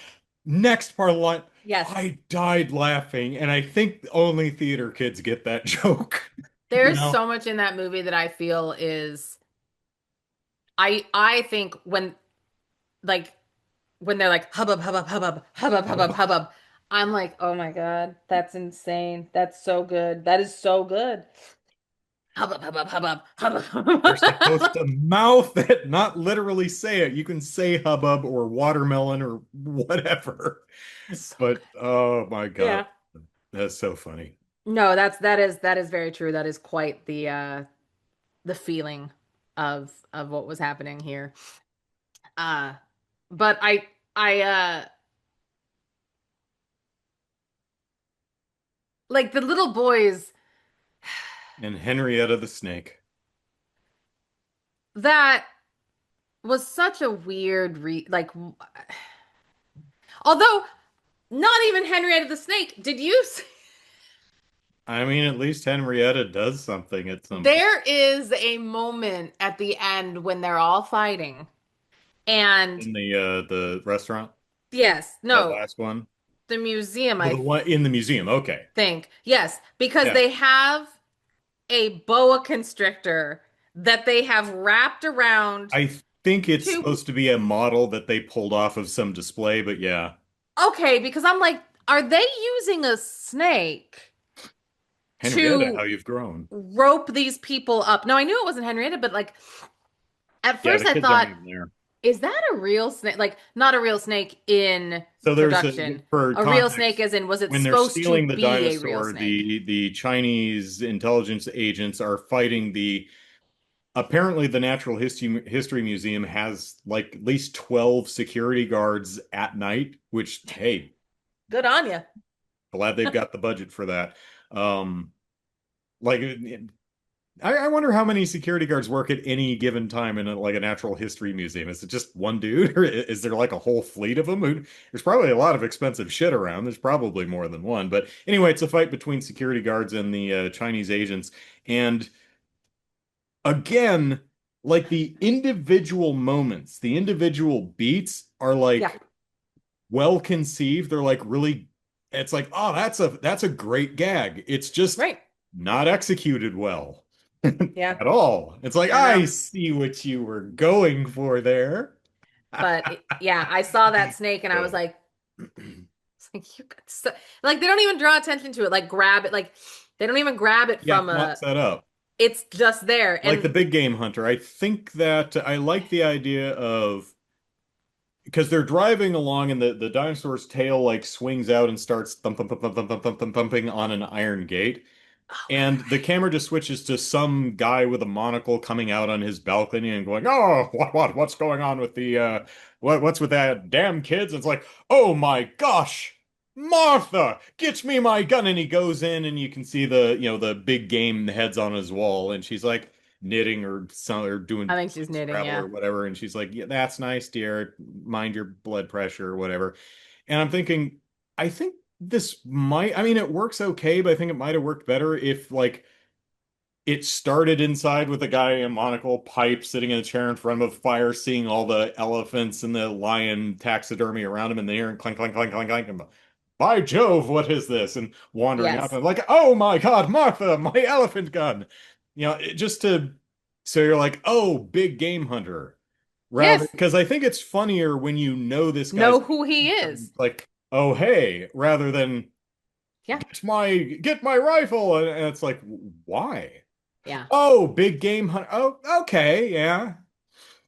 Next part of the line, Yes. I died laughing, and I think only theater kids get that joke. You There's know? so much in that movie that I feel is I think like when they're like hubbub, I'm like, oh my God, that's insane. That's so good. That is so good. You're supposed Hubbub. to mouth it, not literally say it. You can say hubbub or watermelon or whatever. So But good. oh my God, Yeah. that's so funny. No, that is very true. That is quite the feeling of what was happening here. Uh but I like the little boys And Henrietta the Snake. that was such a weird although not even Henrietta the Snake. Did you see I mean, at least Henrietta does something at some point there is a moment at the end when they're all fighting and in the restaurant. yes, That no, last one. the museum Oh, the I one in the museum. Okay. think. Yes, because Yeah. they have a boa constrictor that they have wrapped around I think it's two. supposed to be a model that they pulled off of some display, but yeah. Okay, because I'm like, are they using a snake Henrietta, how to you've grown. rope these people up? No, I knew it wasn't Henrietta, but like at Yeah, first the I kids aren't thought, even there. is that a real snake? Like not a real snake in So there's a, production. for A real snake context, as in was it when they're supposed to stealing the be a real dinosaur, snake? the Chinese intelligence agents are fighting the apparently the Natural History Museum has like at least 12 security guards at night, which hey, Good on you. glad they've got the budget for that. Like I wonder how many security guards work at any given time in like a natural history museum. Is it just one dude, or is there like a whole fleet of them? There's probably a lot of expensive shit around. There's probably more than one. But anyway, it's a fight between security guards and the Chinese agents. And again, like the individual moments, the individual beats are Yeah, like well conceived. They're like really, it's like, oh, that's a great gag. It's just right. not executed well Yeah, at all. It's like, I I know. see what you were going for there. Yeah, I saw that snake and I was So, like, it's like you got so like they don't even draw attention to it, like grab it, like they don't even grab it yeah, from not a. set up. It's just there, Like the and big game hunter, I think that I like the idea of because they're driving along and the dinosaur's tail like swings out and starts thumping on an iron gate. oh And the camera just switches to some guy with a monocle coming out on his balcony and going, "Oh, what's going on with the what's with that damn kids?" It's like, "Oh my gosh, Martha, get me my gun!" And he goes in, and you can see the big game heads on his wall, and she's like knitting or some or I doing think she's knitting, Scrabble yeah. or whatever, and she's like, "Yeah, that's nice, dear. Mind your blood pressure or whatever." And I'm thinking, I think this might, I mean, it works okay, but I think it might have worked better if like it started inside with a guy in a monocle pipe sitting in a chair in front of a fire, seeing all the elephants and the lion taxidermy around him in the air and clank, clank, clank, clank, clank. And by Jove, what is this? And wandering out Yes, and like, oh my God, Martha, my elephant gun. Just to so you're like, oh, big game hunter. Rather, yes. because I think it's funnier when you know this guy's Know who he is. like, oh hey, rather than Yeah. get my rifle, and it's like, why? Yeah. Oh, big game hunt. Oh, okay, yeah.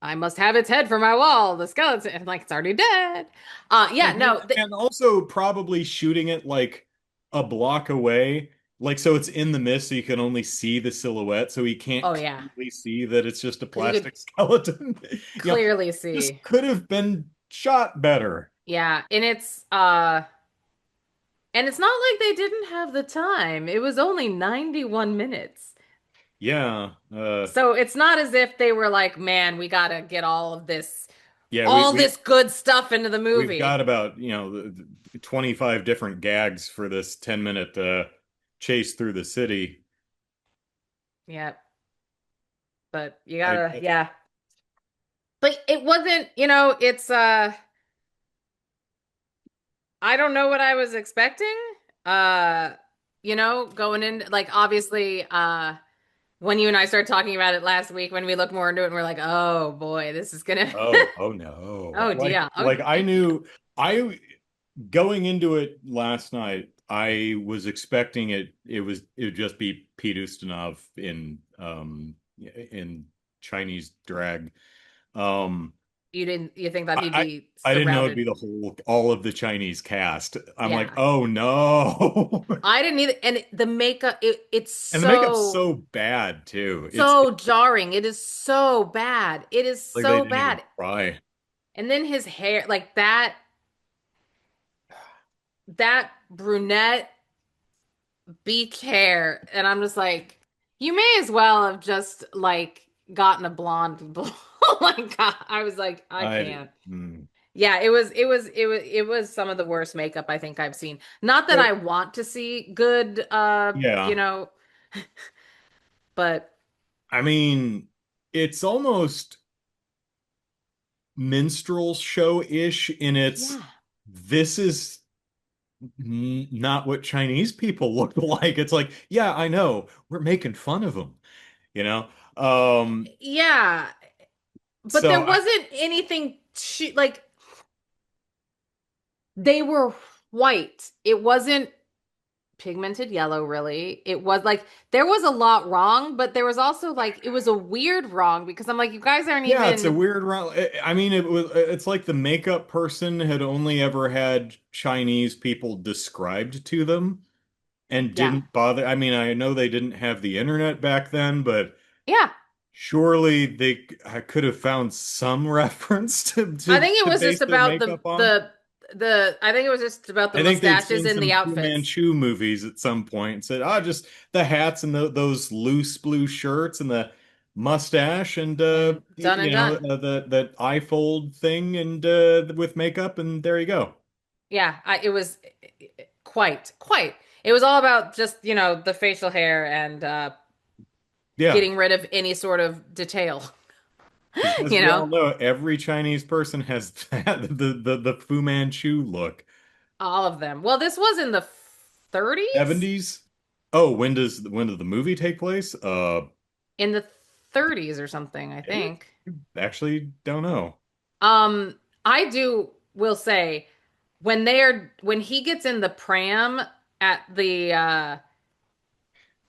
I must have its head for my wall. The skeleton, and like it's already dead. Yeah, And no, and also probably shooting it like a block away, like so it's in the mist, so you can only see the silhouette, so he can't oh yeah, clearly see that it's just a because you could plastic skeleton. You know, clearly this see. could have been shot better. Yeah, and it's not like they didn't have the time. It was only 91 minutes. Yeah, So it's not as if they were like, man, we gotta get yeah, all this good stuff into the we've movie. got about, 25 different gags for this 10-minute chase through the city. Yeah, but you I, gotta, yeah. But it wasn't, I don't know what I was expecting. Uh, going in like obviously, when you and I started talking about it last week, when we looked more into it, and we're like, oh boy, this is gonna, oh no. oh dear, oh Like I dear. knew I going into it last night, I was expecting it would just be Pete Ustinov in Chinese drag. Um You think that he'd I be I didn't know it'd be surrounded? the whole all of the Chinese cast. I'm like, Yeah. "Oh no." I didn't either. And the makeup, it's And the makeup's so, so bad too. so jarring. It is so bad. It is Like they so didn't even bad. try. And then his hair, like that brunette beach hair. And I'm just like, you may as well have just like gotten a blonde. Like, I was like, I I can't. mm. Yeah, it was some of the worst makeup I think I've seen. Not that So, I want to see good, yeah. but I mean, it's almost minstrel show-ish in its yeah. this is not what Chinese people look like. It's like, yeah, I know. We're making fun of them, you know? Um, Yeah, but so there wasn't anything like they were white. It wasn't pigmented yellow, really. It was like there was a lot wrong, but there was also like it was a weird wrong because I'm like, you guys aren't yeah, it's a even, weird round. I mean, it's like the makeup person had only ever had Chinese people described to them and yeah. didn't bother. I mean, I know they didn't have the internet back then, but Yeah. surely they could have found some reference I think it to was base just their about makeup on. the I think it was just about the I think they'd mustaches seen and the some Fu outfits. Manchu movies at some point and said, "Ah, just the hats and those loose blue shirts and the mustache and And done and done. that eye fold thing and with makeup and there you go." Yeah, it was quite. It was all about just, the facial hair and Yeah, getting rid of any sort of detail, because as you we all know, know, every Chinese person has that the Fu Manchu look. all of them. Well, this was in the 30s? 70s. Oh, when did the movie take place? In the 30s or something, I Eh, think. actually don't know. I do will say when he gets in the pram at the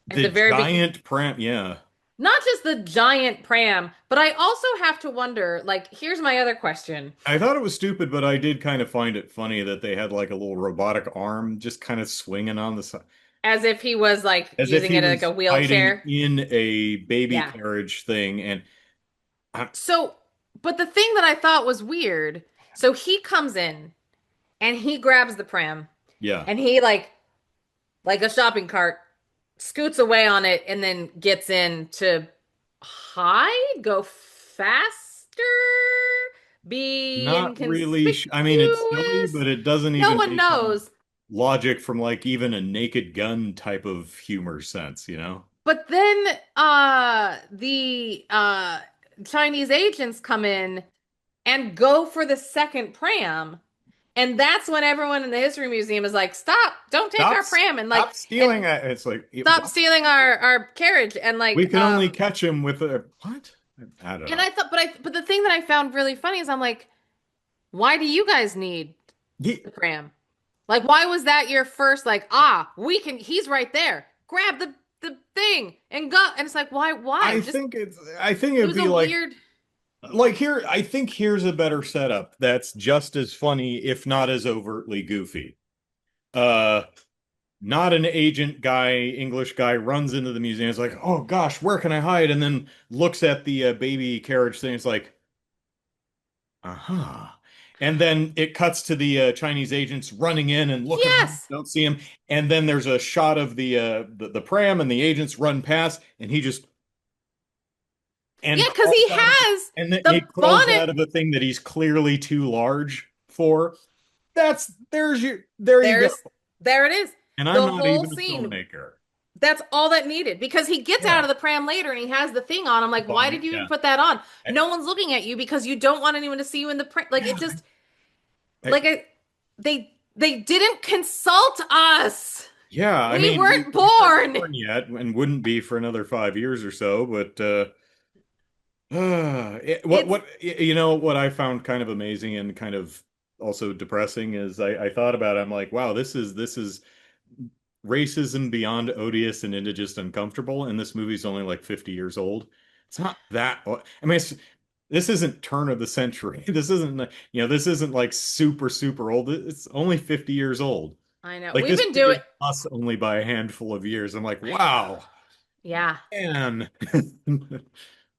The very beginning, giant pram, yeah. not just the giant pram, but I also have to wonder, like, here's my other question. I thought it was stupid, but I did kind of find it funny that they had like a little robotic arm just kind of swinging on the side, As if he was like as if using he it like a was hiding wheelchair. in a baby Yeah. carriage thing. And I, So, but the thing that I thought was weird, so he comes in and he grabs the pram yeah, and he like a shopping cart scoots away on it and then gets in to hide, go faster, be not really. inconspicuous. I mean, it's silly, but it doesn't No even one make any knows. logic from like even a Naked Gun type of humor sense, But then the Chinese agents come in and go for the second pram. And that's when everyone in the history museum is like, "Stop! Don't take Stop, our pram!" And like, stop stealing and it. It's like, stop what? stealing our carriage. And We like, can only catch him with a what? I don't and know. I thought, but the thing that I found really funny is I'm like, why do you guys need He, the pram? Like, why was that your first, like, ah, we can, he's right there. Grab the thing and go. And it's like, why? Just, I think it it'd was a be weird, like here, I think here's a better setup that's just as funny, if not as overtly goofy. Uh, Not an agent guy, English guy runs into the museum. It's like, oh gosh, where can I hide? And then looks at the baby carriage thing. It's like, uh-huh. And then it cuts to the Chinese agents running in and look around, yes. don't see him. And then there's a shot of the pram, and the agents run past, and he just Yeah, and because crawls he out of has and then he the crawls bonnet. out of a thing that he's clearly too large for. There you go. There's, there it is. And I'm The not whole even a scene. filmmaker. That's all that needed because he gets out Yeah, of the pram later and he has the thing on. I'm like, why bonnet. did you even Yeah. put that on? I, No one's looking at you because you don't want anyone to see you in the print. Like it yeah. just, I, they didn't consult us. yeah, I We mean, weren't we weren't born. born yet and wouldn't be for another 5 years or so, but It's you know what I found kind of amazing and kind of also depressing is I thought about it, I'm like, wow, this is racism beyond odious and into just uncomfortable, and this movie's only like 50 years old. It's not that I mean this isn't turn of the century. This isn't this isn't like super super old. It's only 50 years old. I know. Like We've this been doing predates us only by a handful of years. I'm like, I know. wow, Yeah. man.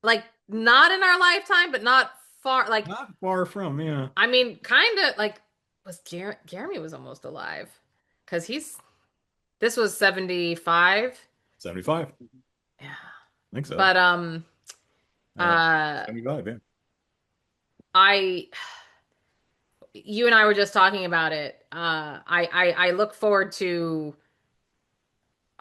Like not in our lifetime, but not far like Not far from, yeah. I mean, kind of like was Jeremy was almost alive because he's this was 75. 75. Yeah. I think so. But Uh, uh 75, yeah. I you and I were just talking about it. I look forward to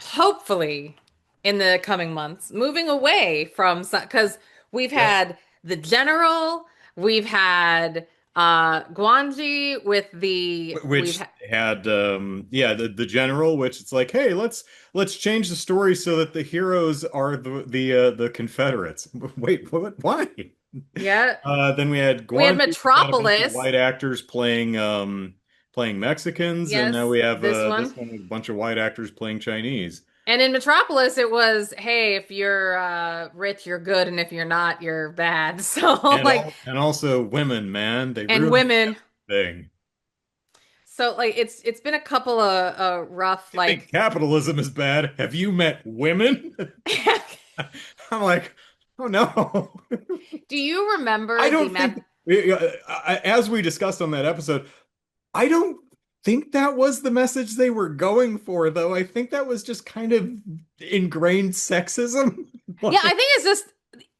hopefully in the coming months moving away from because we've Yep. had the general, we've had Guanji with the we've Which had had yeah, the general, which it's like, hey, let's change the story so that the heroes are the Confederates. Wait, what? Why? yeah, Then we had we had Guanji, which had a bunch of Metropolis. white actors playing Mexicans, and now Yes, we have this this one. one with a bunch of white actors playing Chinese. And in Metropolis, it was, hey, if you're rich, you're good, and if you're not, you're bad. So like, And also women, man, they and ruined women. everything. So like, it's been a couple of rough You think like. capitalism is bad? Have you met women? I'm like, oh no. Do you I remember the don't math? think, as we discussed on that episode, I don't think that was the message they were going for, though. I think that was just kind of ingrained sexism. Yeah, I Like, think it's just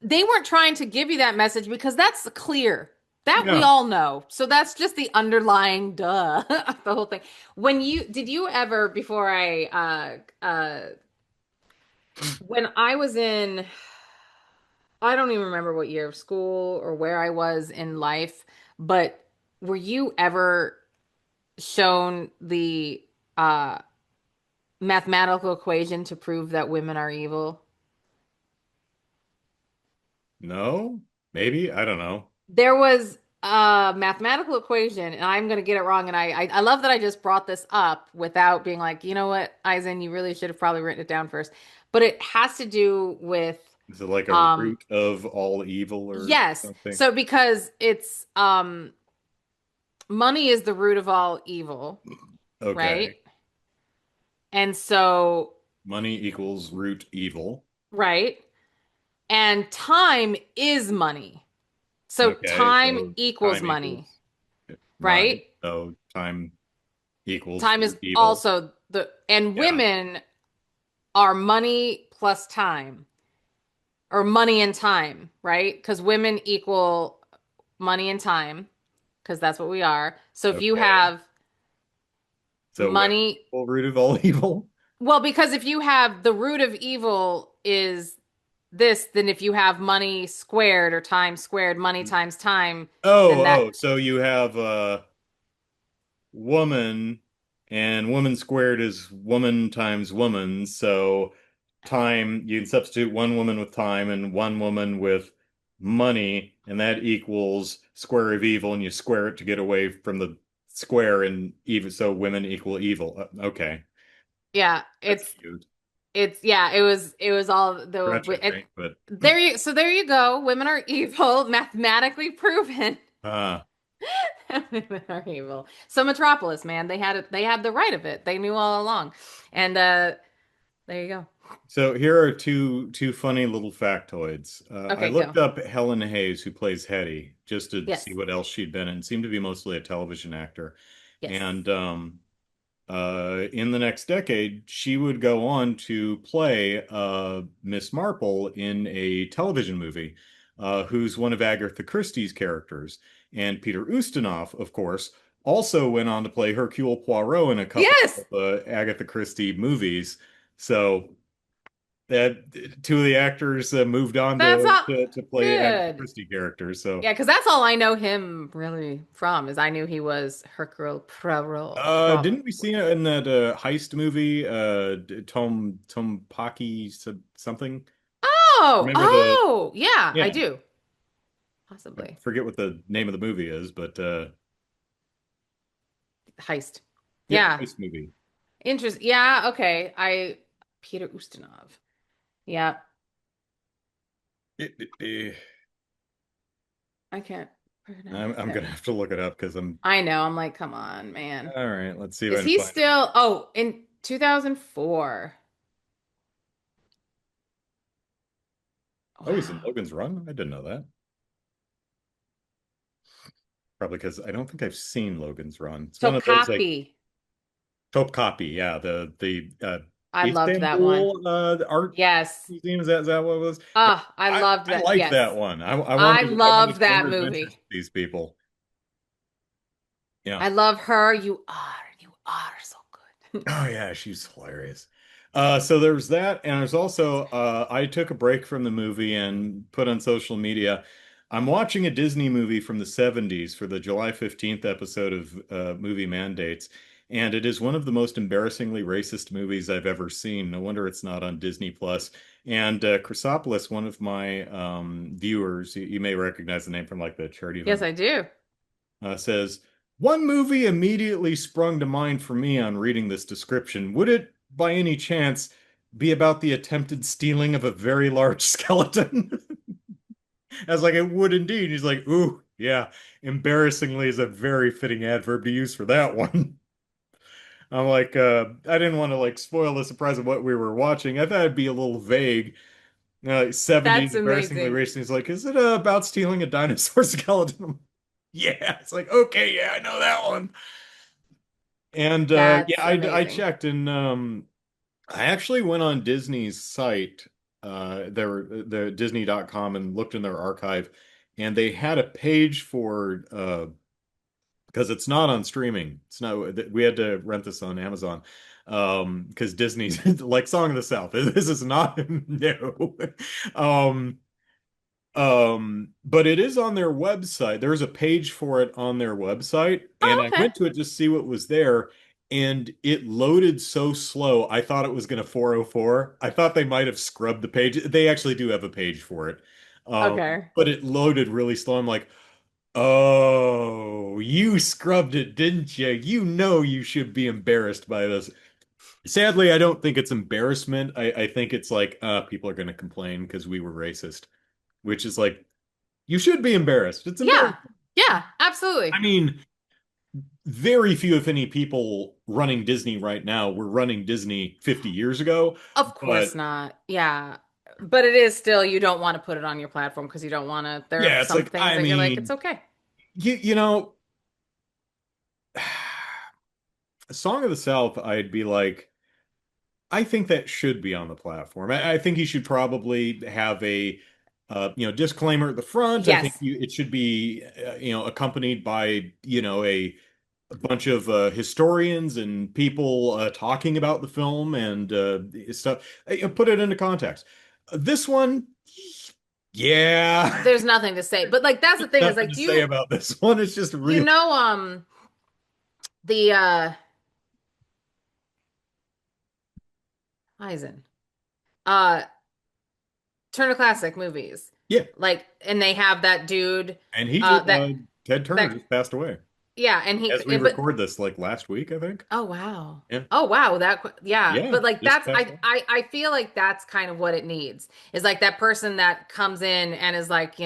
they weren't trying to give you that message because that's clear. That we yeah. all know. So that's just the underlying duh, the whole thing. When you did you ever before I when I was in I don't even remember what year of school or where I was in life, but were you ever shown the uh mathematical equation to prove that women are evil? No? Maybe? I don't know. There was a mathematical equation, and I'm going to get it wrong. And I love that I just brought this up without being like, you know what, Eisen, you really should have probably written it down first. But it has to do with, Is it like a um, root of all evil or yes. something? So because it's, money is the root of all evil, right? Okay. And so, Money equals root evil. right. And time is money. So Okay, time so equals time money, equals right? money. So time equals Time is root evil. also and Yeah. women are money plus time or money and time, right? Because women equal money and time because that's what we are. So if you Okay. have So women money, equal root of all evil. well, because if you have the root of evil is this, then if you have money squared or time squared, money times time, then that, So you have woman, and woman squared is woman times woman. So time, you can substitute one woman with time and one woman with money, and that equals square of evil, and you square it to get away from the square and even so women equal evil. Okay, Yeah, that's cute. yeah, it was all Stretch, I think, but there you go. Women are evil, mathematically proven. uh Women are evil. So Metropolis, man, they had the right of it. They knew all along. And there you go. so here are two funny little factoids. I Okay, looked go. up Helen Hayes, who plays Hetty, just to see Yes. what else she'd been in. Seemed to be mostly a television actor. Yes. And in the next decade, she would go on to play Miss Marple in a television movie, who's one of Agatha Christie's characters. And Peter Ustinov, of course, also went on to play Hercule Poirot in a couple Yes. of Agatha Christie movies. So that two of the actors moved on That's all to play Agatha good. Christie characters. So Yeah, because that's all I know him really from is I knew he was Hercule Poirot. didn't we see it in that heist movie, Tom Pocky something? Oh, Remember the oh, yeah, I yeah, do. I Possibly. forget what the name of the movie is, but Heist. yep, Yeah. heist movie. Interest. Yeah, okay. Peter Ustinov. Yeah, Eh. I can't pronounce I'm it. gonna have to look it up because I'm I know. I'm like, come on, man. all right. Let's see if I Is can he find it. still? Oh, in 2004. Oh, he's in Wow. Logan's Run. I didn't know that. Probably because I don't think I've seen Logan's Run. It's So one of those like copy. Top Copy, yeah, the I loved that one. Istanbul art Yes. museum. Is that what it was? Yeah, Ah, I loved I that. like that Yes. one. I I wanted loved that similar adventures movie. with these people. Yeah. I love her. You are so good. Oh yeah, she's hilarious. So there's that, and there's also I took a break from the movie and put on social media. I'm watching a Disney movie from the 70s for the July 15th episode of Movie Mandates, and it is one of the most embarrassingly racist movies I've ever seen. No wonder it's not on Disney Plus. And Chrysopolis, one of my viewers, you may recognize the name from like the charity Yes, event, I do. says, one movie immediately sprung to mind for me on reading this description. Would it, by any chance, be about the attempted stealing of a very large skeleton? I was like, it would indeed. He's like, ooh, yeah, embarrassingly is a very fitting adverb to use for that one. I'm like, I didn't want to like spoil the surprise of what we were watching. I thought it'd be a little vague. Like 70s That's embarrassingly amazing. racist. He's like, is it about stealing a dinosaur skeleton? Yeah, it's like okay, yeah, I know that one. And yeah, That's I amazing. checked and I actually went on Disney's site, the Disney.com and looked in their archive, and they had a page for because it's not on streaming. It's not we had to rent this on Amazon. Because Disney's like Song of the South. This is not no. Um but it is on their website. There's a page for it on their website, and Oh, I okay. went to it just to see what was there, and it loaded so slow. I thought it was going to 404. I thought they might have scrubbed the page. They actually do have a page for it. Okay. But it loaded really slow. I'm like, "Oh, you scrubbed it, didn't you? You know you should be embarrassed by this." Sadly, I don't think it's embarrassment. I think it's like people are going to complain because we were racist, which is like you should be embarrassed. It's Yeah. embarrassing. Yeah, I absolutely. mean, very few, if any, people running Disney right now were running Disney 50 years ago. Of But course not. Yeah. But it is still, you don't want to put it on your platform because you don't want to, there are yeah, it's some like, things I that you're like, it's mean, okay. you know, Song of the South, I'd be like, I think that should be on the platform. I think you should probably have a disclaimer at the front. I think Yes. it should be accompanied by a bunch of historians and people talking about the film and stuff. Put it into context. This one, yeah, There's nothing to say. But like that's the thing is nothing like to say about this one. It's just you really, know the Eisen. Uh Turner Classic Movies. yeah. Like and they have that dude And he just that Ted Turner that just passed away. yeah, and as we but record this, like last week, I think. oh wow. Yeah. Oh wow, yeah. Yeah. But like Just that's past that. I feel like that's kind of what it needs. Is like that person that comes in and is like,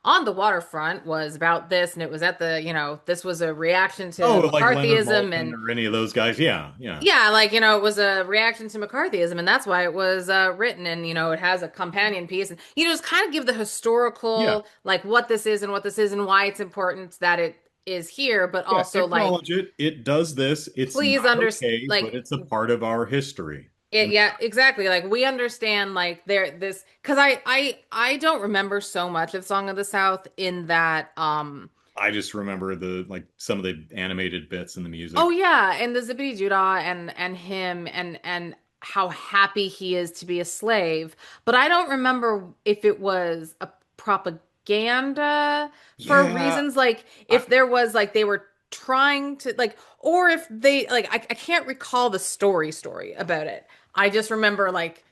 on the waterfront was about this and it was at the, this was a reaction to Oh, like Leonard McCarthyism Maltin and or any of those guys. Yeah. Yeah. yeah, like, it was a reaction to McCarthyism and that's why it was written and it has a companion piece and just kind of give the Yeah. historical like what this is and what this is and why it's important that it is here, but Yeah. also like Acknowledge it. It does this. It's please not understand okay, but like it's a part of our history. yeah, exactly. Like we understand like there this because I don't remember so much of Song of the South in that I just remember the like some of the animated bits in the oh music. yeah, and the Zippity Doodah and him and how happy he is to be a slave. But I don't remember if it was a propaganda for Yeah. reasons like I, if there was like they were trying to like or if they like I can't recall the story about it. I just remember like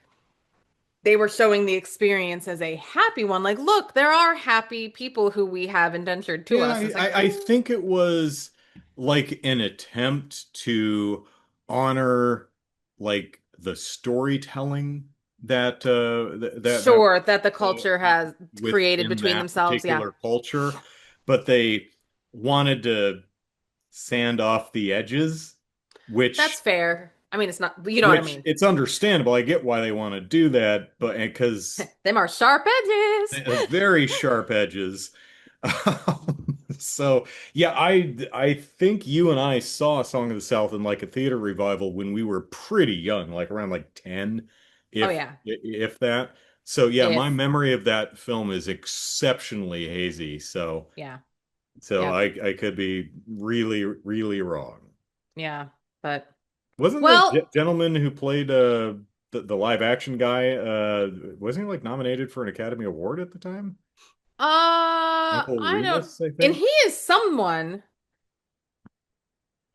they were showing the experience as a happy one. Like, look, there are happy people who we have indentured to yeah, us. It's like, I think it was like an attempt to honor like the storytelling that that sure that the culture has created within between that themselves. Yeah, particular culture, but they wanted to sand off the edges, that's which fair. I mean, it's not, you know what I which mean. it's understandable. I get why they want to do that, but because Them are sharp edges. very sharp edges. So yeah, I think you and I saw Song of the South in like a theater revival when we were pretty young, like around like 10, Oh, yeah. if that. So yeah, my If, memory of that film is exceptionally hazy. So yeah. so Yeah. I could be really really wrong. Yeah. But, Wasn't the well, gentleman who played the live action guy wasn't he like nominated for an Academy Award at the time? Uncle I don't, Remus, I and think. he is someone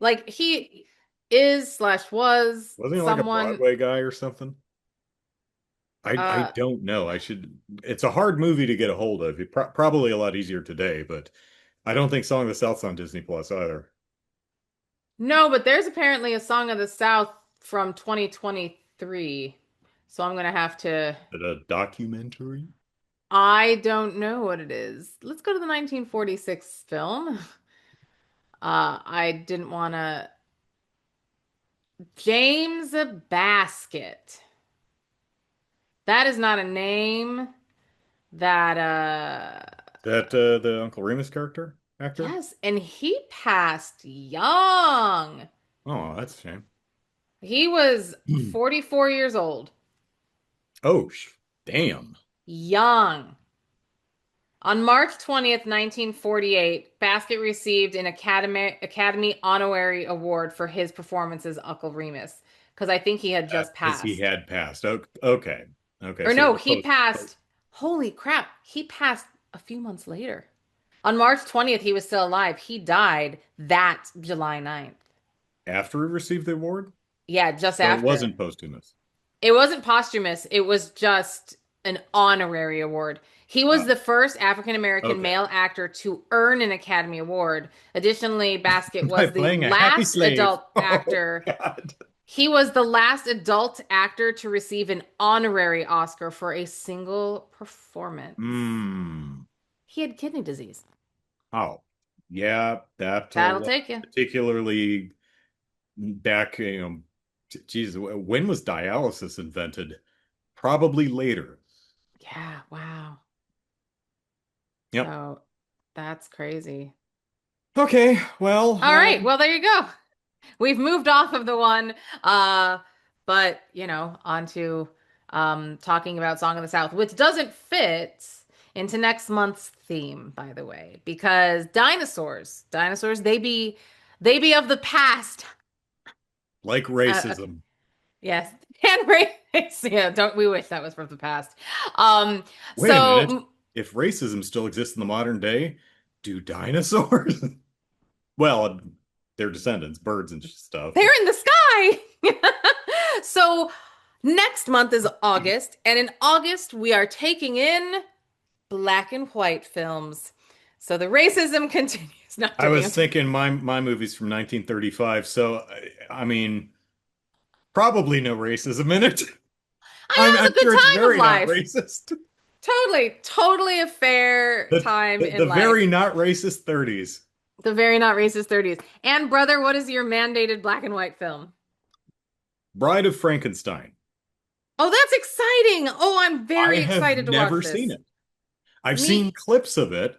like he is slash was Wasn't he like a someone, Broadway guy or something? I uh, don't know. I should. It's a hard movie to get a hold of. Probably a lot easier today, but I don't think Song of the South's on Disney Plus either. no, but there's apparently a Song of the South from 2023. So I'm gonna have to. Is it a documentary? I don't know what it is. Let's go to the 1946 film. I didn't want to. James Basket. That is not a name that, That the Uncle Remus character actor? yes, and he passed young. Oh, that's a shame. He was 44 years old. Oh, damn. Young. On March 20th, 1948, Basket received an Academy Honorary Award for his performance as Uncle Remus because I think he had just Because he passed. had passed. Okay. Okay. Or So it no, was he post passed. Holy crap, he passed a few months later. On March 20th, he was still alive. He died that July 9th. after he received the award. Yeah, just So it after. wasn't posthumous. It wasn't posthumous, it was just an honorary award. He was Uh, the first African American okay. male actor to earn an Academy Award. Additionally, Basket By was the playing a happy last slave. adult Oh actor. God. He was the last adult actor to receive an honorary Oscar for a single performance. Hmm. He had kidney disease. Oh, yeah. That That'll take you. particularly back, geez, when was dialysis invented? Probably later. Yeah, wow. Yep. So that's crazy. Okay. Well, All right, well, there you go. We've moved off of the one, uh, but on to talking about Song of the South, which doesn't fit into next month's theme, by the way, because dinosaurs, they be of the past. like Okay. racism. Yes, and race. Yeah, don't we wish that was from the past. Um, Wait a minute. so If racism still exists in the modern day, do dinosaurs? Well, their descendants, birds and stuff, but they're in the sky. So next month is August, and in August we are taking in black and white films. So the racism continues. Not I joking. was thinking my movie's from 1935, so I mean, probably no racism in it. I I'm know I'm it was a good sure it's time of very not life. racist. Totally, totally a fair The, time the in very life. not racist 30s. The very not racist 30s. And brother, what is your mandated black and white film? Bride of Frankenstein. Oh, that's exciting. Oh, I'm I very have excited to watch never seen this. it. I've seen Me, clips of it,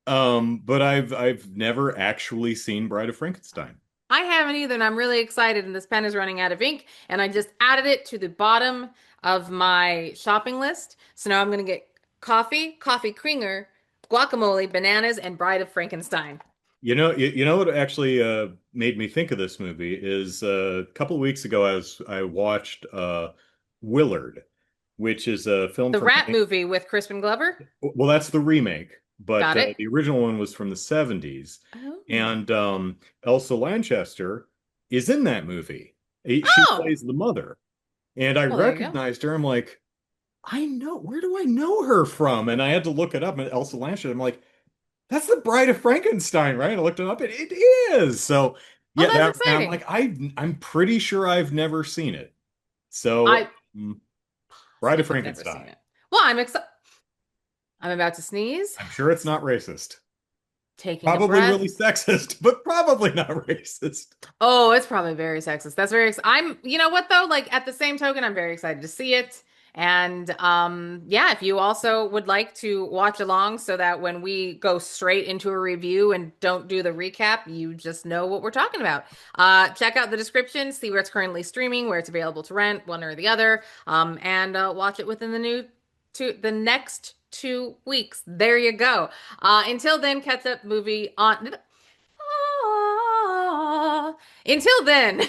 but I've never actually seen Bride of Frankenstein. I haven't either, and I'm really excited. And this pen is running out of ink, and I just added it to the bottom of my shopping list. So now I'm gonna get coffee creamer, guacamole, bananas, and Bride of Frankenstein. You know what actually made me think of this movie is a couple of weeks ago I watched Willard, which is a film The from rat movie with Crispin Glover. well, that's the remake, but Got it. the original one was from the 70s, Oh. and Elsa Lanchester is in that movie. She Oh, plays the mother, and I well, there you go. recognized her. I'm like, where do I know her from? And I had to look it up. And Elsa Lanchester, I'm like, that's the Bride of Frankenstein, right? I looked it up, and it is. So Oh, yeah, that's now I'm exciting. like, I'm pretty sure I've never seen it. So I Bride of positive you've never seen Frankenstein. it. Well, I'm excited. I'm about to sneeze. I'm sure it's not racist. Taking a Probably breath. really sexist, but probably not racist. Oh, it's probably very sexist. That's very. I'm. You know what though? Like at the same token, I'm very excited to see it. And yeah, if you also would like to watch along, so that when we go straight into a review and don't do the recap, you just know what we're talking about. Check out the description, see where it's currently streaming, where it's available to rent, one or the other, and watch it within the next 2 weeks. There you go. Until then, catch up movie on. Ah. Until then,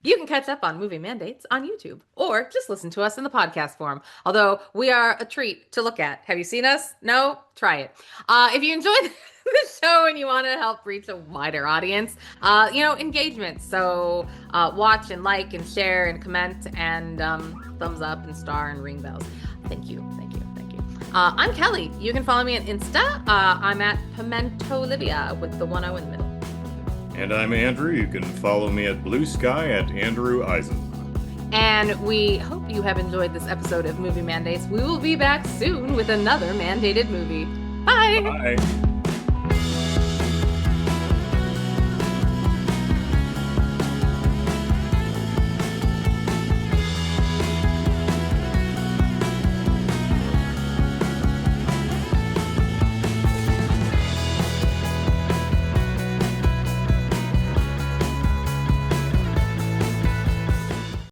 you can catch up on movie mandates on YouTube or just listen to us in the podcast form. Although we are a treat to look at. Have you seen us? No? Try it. If you enjoyed the show and you want to help reach a wider audience, engagement. So watch and like and share and comment and thumbs up and star and ring bells. Thank you. Thank you. Thank you. I'm Kelly. You can follow me on Insta. I'm at Pimento Olivia with the 1 O in the middle. And I'm Andrew. You can follow me at Blue Sky at Andrew Eisen. And we hope you have enjoyed this episode of Movie Mandates. We will be back soon with another mandated movie. Bye. Bye.